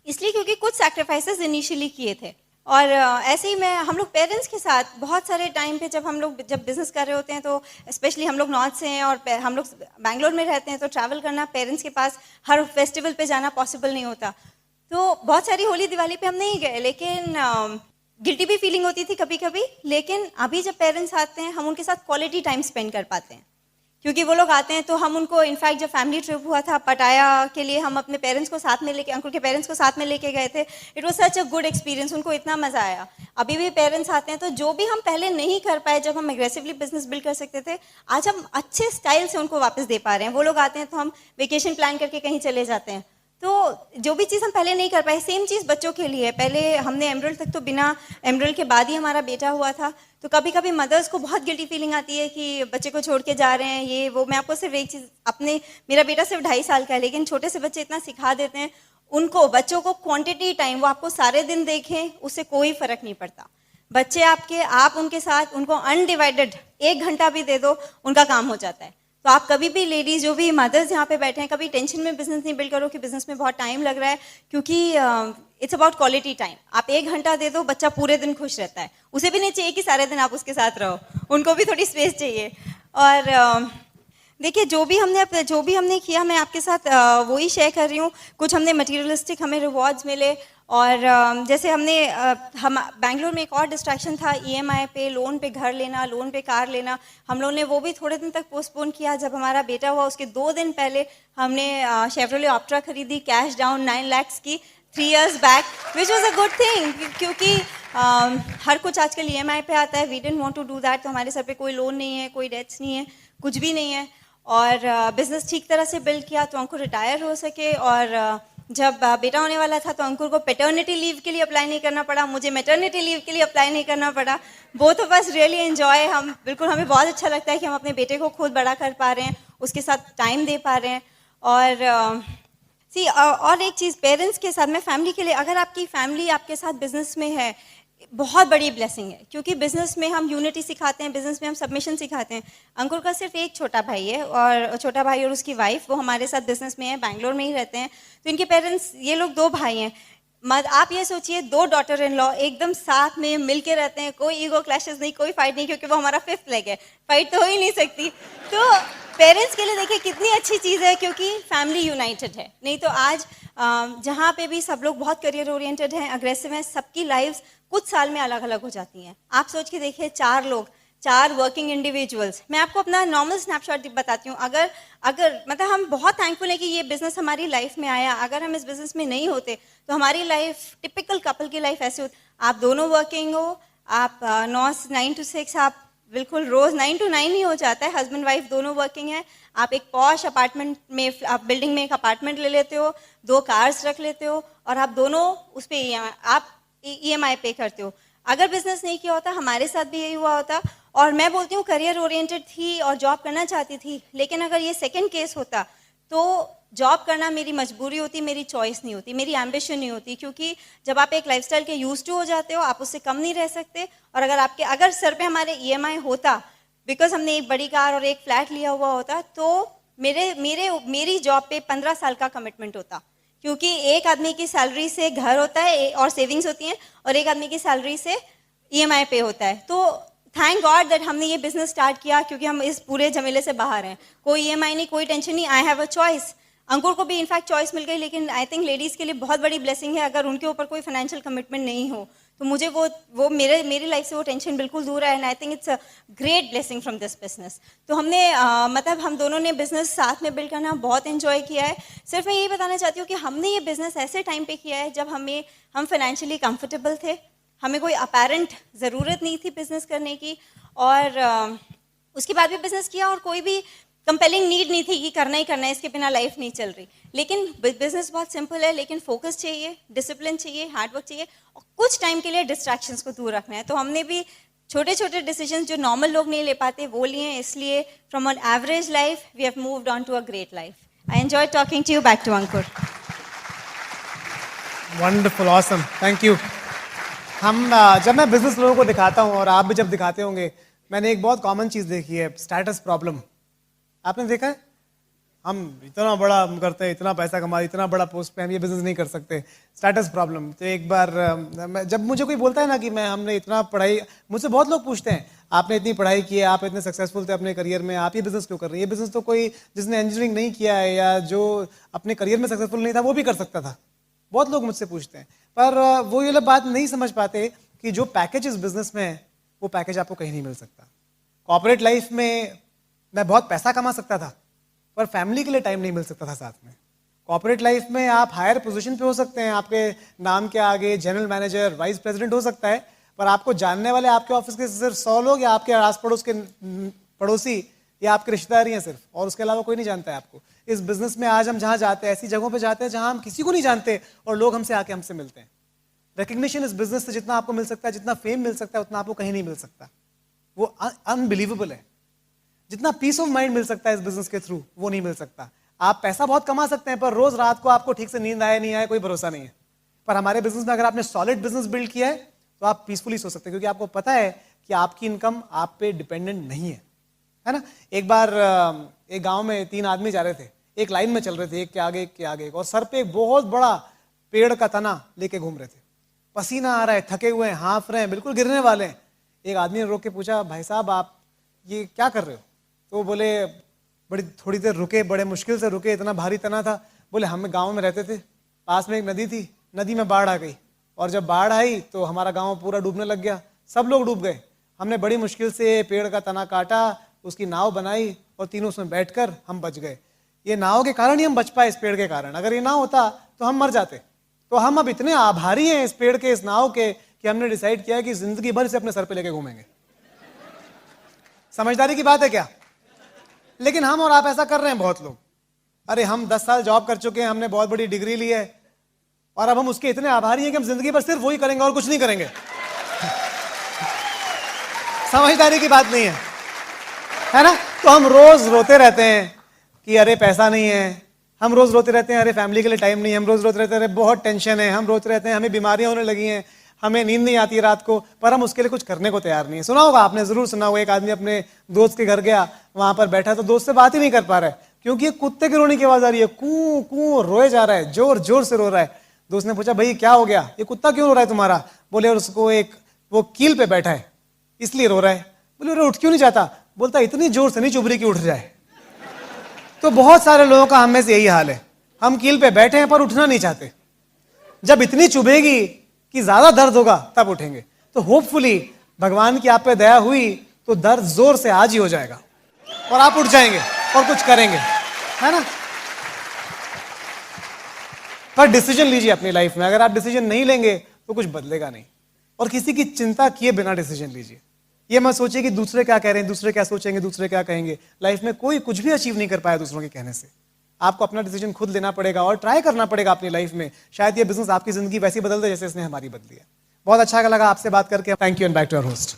इसलिए क्योंकि कुछ सैक्रिफाइसेस इनिशियली किए थे। और ऐसे ही हम लोग पेरेंट्स के साथ बहुत सारे टाइम पे जब बिजनेस कर रहे होते हैं, तो स्पेशली हम लोग नॉर्थ से हैं और हम लोग बैंगलोर में रहते हैं, तो ट्रैवल करना, पेरेंट्स के पास हर फेस्टिवल पे जाना पॉसिबल नहीं होता। तो बहुत सारी होली दिवाली पे हम नहीं गए, लेकिन गिल्टी भी फीलिंग होती थी कभी कभी, लेकिन अभी जब पेरेंट्स आते हैं हम उनके साथ क्वालिटी टाइम स्पेंड कर पाते हैं, क्योंकि वो लोग आते हैं तो हम उनको, इनफैक्ट जब फैमिली ट्रिप हुआ था पटाया के लिए, हम अपने पेरेंट्स को साथ में लेके, अंकुर के पेरेंट्स को साथ में लेके गए थे। It was such a good experience, उनको इतना मज़ा आया। अभी भी पेरेंट्स आते हैं तो जो भी हम पहले नहीं कर पाए जब हम एग्रेसिवली बिजनेस बिल्ड कर सकते थे, आज हम अच्छे स्टाइल से उनको वापस दे पा रहे हैं। वो लोग आते हैं तो हम वेकेशन प्लान करके कहीं चले जाते हैं, तो जो भी चीज़ हम पहले नहीं कर पाए, सेम चीज़ बच्चों के लिए। पहले हमने एमरल्ड तक तो बिना, एमरल्ड के बाद ही हमारा बेटा हुआ था, तो कभी कभी मदर्स को बहुत गिल्टी फीलिंग आती है कि बच्चे को छोड़ के जा रहे हैं, ये वो। मैं आपको सिर्फ एक चीज़, अपने, मेरा बेटा सिर्फ 2.5 साल का है, लेकिन छोटे से बच्चे इतना सिखा देते हैं उनको, बच्चों को क्वांटिटी टाइम, वो आपको सारे दिन देखें उससे कोई फर्क नहीं पड़ता। बच्चे आपके, आप उनके साथ उनको अनडिवाइडेड 1 घंटा भी दे दो, उनका काम हो जाता है। तो आप कभी भी लेडीज, जो भी मदर्स यहाँ पे बैठे हैं, कभी टेंशन में बिजनेस नहीं बिल्ड करो कि बिजनेस में बहुत टाइम लग रहा है, क्योंकि इट्स अबाउट क्वालिटी टाइम। आप 1 घंटा दे दो, बच्चा पूरे दिन खुश रहता है। उसे भी नहीं चाहिए कि सारे दिन आप उसके साथ रहो, उनको भी थोड़ी स्पेस चाहिए। और देखिए, जो भी हमने किया, मैं आपके साथ वही शेयर कर रही हूँ। कुछ हमने मटेरियलिस्टिक, हमें रिवॉर्ड्स मिले, और जैसे हम बैंगलोर में एक और डिस्ट्रैक्शन था, ईएमआई पे, लोन पे घर लेना, लोन पे कार लेना। हम लोगों ने वो भी थोड़े दिन तक पोस्टपोन किया। जब हमारा बेटा हुआ उसके 2 दिन पहले हमने शेवरोले ऑप्ट्रा खरीदी, कैश डाउन 9 lakhs की, 3 years back, which was a good thing, क्योंकि हर कुछ आजकल ईएमआई पे आता है। We didn't want to do that. तो हमारे सर पे कोई लोन नहीं है, कोई डेट्स नहीं है, कुछ भी नहीं है। और बिजनेस ठीक तरह से बिल्ड किया तो अंकुर रिटायर हो सके। और जब बेटा होने वाला था तो अंकुर को पेटर्निटी लीव के लिए अप्लाई नहीं करना पड़ा, मुझे मैटर्निटी लीव के लिए अप्लाई नहीं करना पड़ा। Both of us really enjoy, हम बिल्कुल, हमें बहुत अच्छा लगता है कि हम अपने बेटे को खुद बड़ा कर पा रहे हैं, उसके साथ टाइम दे पा रहे हैं। और और एक चीज़ पेरेंट्स के साथ, मैं फैमिली के लिए, अगर आपकी फैमिली आपके साथ बिजनेस में है, बहुत बड़ी ब्लेसिंग है, क्योंकि बिजनेस में हम यूनिटी सिखाते हैं, बिजनेस में हम सबमिशन सिखाते हैं। अंकुर का सिर्फ एक छोटा भाई है, और छोटा भाई और उसकी वाइफ, वो हमारे साथ बिजनेस में है, बैंगलोर में ही रहते हैं। तो इनके पेरेंट्स, ये लोग 2 भाई हैं। आप ये सोचिए, 2 डॉटर इन लॉ एकदम साथ में मिल के रहते हैं, कोई ईगो क्लैशेस नहीं, कोई फाइट नहीं, क्योंकि वो हमारा 5th लेग है, फाइट तो हो ही नहीं सकती। तो पेरेंट्स के लिए देखिए कितनी अच्छी चीज़ है, क्योंकि फैमिली यूनाइटेड है। नहीं तो आज जहाँ पे भी सब लोग बहुत करियर ओरिएंटेड हैं, अग्रेसिव हैं, सबकी लाइफ्स कुछ साल में अलग अलग हो जाती हैं। आप सोच के देखिए, 4 लोग, 4 वर्किंग इंडिविजुअल्स। मैं आपको अपना नॉर्मल स्नैपशॉट बताती हूँ। अगर मतलब हम बहुत थैंकफुल हैं कि ये बिजनेस हमारी लाइफ में आया। अगर हम इस बिजनेस में नहीं होते तो हमारी लाइफ, टिपिकल कपल की लाइफ ऐसे होती। आप दोनों वर्किंग हो, आप 9 to 6, आप बिल्कुल रोज 9 to 9 ही हो जाता है, हस्बैंड वाइफ दोनों वर्किंग है। आप एक पॉश अपार्टमेंट में, आप बिल्डिंग में एक अपार्टमेंट ले लेते हो, 2 कार्स रख लेते हो, और आप दोनों उस पर आप ईएमआई पे करते हो। अगर बिजनेस नहीं किया होता, हमारे साथ भी यही हुआ होता। और मैं बोलती हूँ, करियर ओरिएंटेड थी और जॉब करना चाहती थी, लेकिन अगर ये सेकंड केस होता तो जॉब करना मेरी मजबूरी होती, मेरी चॉइस नहीं होती, मेरी एम्बिशन नहीं होती। क्योंकि जब आप एक लाइफस्टाइल के यूज टू हो जाते हो, आप उससे कम नहीं रह सकते। और अगर सर पे हमारे ईएमआई होता, बिकॉज हमने एक बड़ी कार और एक फ्लैट लिया हुआ होता, तो मेरी जॉब पे 15 साल का कमिटमेंट होता। क्योंकि एक आदमी की सैलरी से घर होता है और सेविंग्स होती हैं, और एक आदमी की सैलरी से ईएमआई पे होता है। तो थैंक गॉड दैट हमने ये बिजनेस स्टार्ट किया, क्योंकि हम इस पूरे झमेले से बाहर हैं। कोई ईएमआई नहीं, कोई टेंशन नहीं, आई हैव अ चॉइस। अंकुर को भी इनफैक्ट चॉइस मिल गई, लेकिन आई थिंक लेडीज़ के लिए बहुत बड़ी ब्लेसिंग है अगर उनके ऊपर कोई फाइनेंशियल कमिटमेंट नहीं हो। तो मुझे वो मेरी लाइफ से वो टेंशन बिल्कुल दूर है, and I think it's a great blessing from this business. तो हमने मतलब हम दोनों ने बिजनेस साथ में बिल्ड करना बहुत एंजॉय किया है। सिर्फ मैं यही बताना चाहती हूँ कि हमने ये बिजनेस ऐसे टाइम पे किया है जब हम फाइनेंशियली कंफर्टेबल थे, हमें कोई अपेरेंट ज़रूरत नहीं थी बिजनेस करने की, और उसके बाद भी बिजनेस किया, और कोई भी कंपेलिंग नीड नहीं थी कि करना ही करना है, इसके बिना लाइफ नहीं चल रही। लेकिन बिजनेस बहुत सिंपल है, लेकिन फोकस चाहिए, डिसिप्लिन चाहिए, हार्डवर्क चाहिए, और कुछ टाइम के लिए डिस्ट्रैक्शंस को दूर रखना है। तो हमने भी छोटे छोटे डिसीजंस जो नॉर्मल लोग नहीं ले पाते वो लिए, इसलिए from an average life we have moved on to a great life. I enjoy talking to you, back to Ankur. Wonderful, awesome, thank you. जब मैं बिजनेस लोगों को दिखाता हूँ, और आप भी जब दिखाते होंगे, मैंने एक बहुत कॉमन चीज़ देखी है, स्टेटस प्रॉब्लम। आपने देखा है, हम इतना बड़ा करते हैं, इतना पैसा कमा, इतना बड़ा पोस्ट पे हम ये बिजनेस नहीं कर सकते, स्टेटस प्रॉब्लम। तो एक बार जब मुझे कोई बोलता है ना कि हमने इतना पढ़ाई, मुझसे बहुत लोग पूछते हैं, आपने इतनी पढ़ाई की है, आप इतने सक्सेसफुल थे अपने करियर में, आप ये बिजनेस क्यों कर रहे हैं? ये बिजनेस तो कोई जिसने इंजीनियरिंग नहीं किया है या जो अपने करियर में सक्सेसफुल नहीं था वो भी कर सकता था। बहुत लोग मुझसे पूछते हैं, पर वो ये लोग बात नहीं समझ पाते कि जो पैकेज इस बिजनेस में है वो पैकेज आपको कहीं नहीं मिल सकता। कॉर्पोरेट लाइफ में मैं बहुत पैसा कमा सकता था पर फैमिली के लिए टाइम नहीं मिल सकता था साथ में। कॉर्पोरेट लाइफ में आप हायर पोजीशन पे हो सकते हैं, आपके नाम के आगे जनरल मैनेजर, वाइस प्रेसिडेंट हो सकता है, पर आपको जानने वाले आपके ऑफिस के सिर्फ 100 लोग या आपके आस पड़ोस के पड़ोसी या आपके रिश्तेदार ही हैं सिर्फ, और उसके अलावा कोई नहीं जानता है आपको। इस बिजनेस में आज हम जहाँ जाते हैं ऐसी जगहों पे जाते हैं जहाँ हम किसी को नहीं जानते और लोग हमसे आके हमसे मिलते हैं। रिकग्निशन इस बिजनेस से जितना आपको मिल सकता है, जितना फेम मिल सकता है, उतना आपको कहीं नहीं मिल सकता। वो अनबिलीवेबल है। जितना पीस ऑफ माइंड मिल सकता है इस बिजनेस के थ्रू वो नहीं मिल सकता। आप पैसा बहुत कमा सकते हैं पर रोज रात को आपको ठीक से नींद आए नहीं आए कोई भरोसा नहीं है। पर हमारे बिजनेस में अगर आपने सॉलिड बिजनेस बिल्ड किया है तो आप पीसफुली सो सकते हैं, क्योंकि आपको पता है कि आपकी इनकम आप पे डिपेंडेंट नहीं है ना। एक बार एक गांव में 3 आदमी जा रहे थे, एक लाइन में चल रहे थे, एक के आगे एक के आगे, और सर पे एक बहुत बड़ा पेड़ का तना लेके घूम रहे थे। पसीना आ रहा है, थके हुए हैं, हाँफ रहे हैं, बिल्कुल गिरने वाले हैं। एक आदमी ने रोक के पूछा, भाई साहब आप ये क्या कर रहे हो? तो वो बोले, बड़ी थोड़ी देर रुके, बड़े मुश्किल से रुके, इतना भारी तना था। बोले हम गांव में रहते थे, पास में एक नदी थी, नदी में बाढ़ आ गई और जब बाढ़ आई तो हमारा गांव पूरा डूबने लग गया, सब लोग डूब गए। हमने बड़ी मुश्किल से पेड़ का तना काटा, उसकी नाव बनाई और तीनों उसमें बैठकर हम बच गए। ये नाव के कारण ही हम बच पाए, इस पेड़ के कारण। अगर ये ना होता तो हम मर जाते। तो हम अब इतने आभारी हैं इस पेड़ के, इस नाव के, कि हमने डिसाइड किया कि जिंदगी भर इसे अपने सर पे लेके घूमेंगे। समझदारी की बात है क्या? लेकिन हम और आप ऐसा कर रहे हैं बहुत लोग। अरे हम 10 साल जॉब कर चुके हैं, हमने बहुत बड़ी डिग्री ली है और अब हम उसके इतने आभारी हैं कि हम जिंदगी भर सिर्फ वही करेंगे और कुछ नहीं करेंगे। समझदारी की बात नहीं है ना? तो हम रोज रोते रहते हैं कि अरे पैसा नहीं है, हम रोज रोते रहते हैं अरे फैमिली के लिए टाइम नहीं है, हम रोज रोते रहते हैं अरे बहुत टेंशन है, हम रोते रहते हैं हमें बीमारियां होने लगी हैं, हमें नींद नहीं आती रात को, पर हम उसके लिए कुछ करने को तैयार नहीं है। सुना होगा आपने, जरूर सुना होगा, एक आदमी अपने दोस्त के घर गया, वहां पर बैठा तो दोस्त से बात ही नहीं कर पा रहा है क्योंकि एक कुत्ते की रोने की आवाज आ रही है, कू कू रोए जा रहा है, जोर जोर से रो रहा है। दोस्त ने पूछा, भाई क्या हो गया, ये कुत्ता क्यों रो रहा है तुम्हारा? बोले, और उसको एक वो कील पे बैठा है इसलिए रो रहा है। बोले, अरे उठ क्यों नहीं जाता? बोलता, इतनी जोर से नहीं चुभ रही कि उठ जाए। तो बहुत सारे लोगों का हम में से यही हाल है, हम कील पे बैठे हैं पर उठना नहीं चाहते। जब इतनी चुभेगी कि ज्यादा दर्द होगा तब उठेंगे। तो होपफुली भगवान की आप पे दया हुई तो दर्द जोर से आज ही हो जाएगा और आप उठ जाएंगे और कुछ करेंगे, है ना? पर डिसीजन लीजिए अपनी लाइफ में। अगर आप डिसीजन नहीं लेंगे तो कुछ बदलेगा नहीं, और किसी की चिंता किए बिना डिसीजन लीजिए। ये मत सोचिए कि दूसरे क्या कह रहे हैं, दूसरे क्या सोचेंगे, दूसरे क्या कहेंगे। लाइफ में कोई कुछ भी अचीव नहीं कर पाया दूसरों के कहने से। आपको अपना डिसीजन खुद लेना पड़ेगा और ट्राई करना पड़ेगा अपनी लाइफ में। शायद ये बिजनेस आपकी जिंदगी वैसी बदल दे जैसे इसने हमारी बदली है। बहुत अच्छा लगा आपसे बात करके। Thank you and back to our host.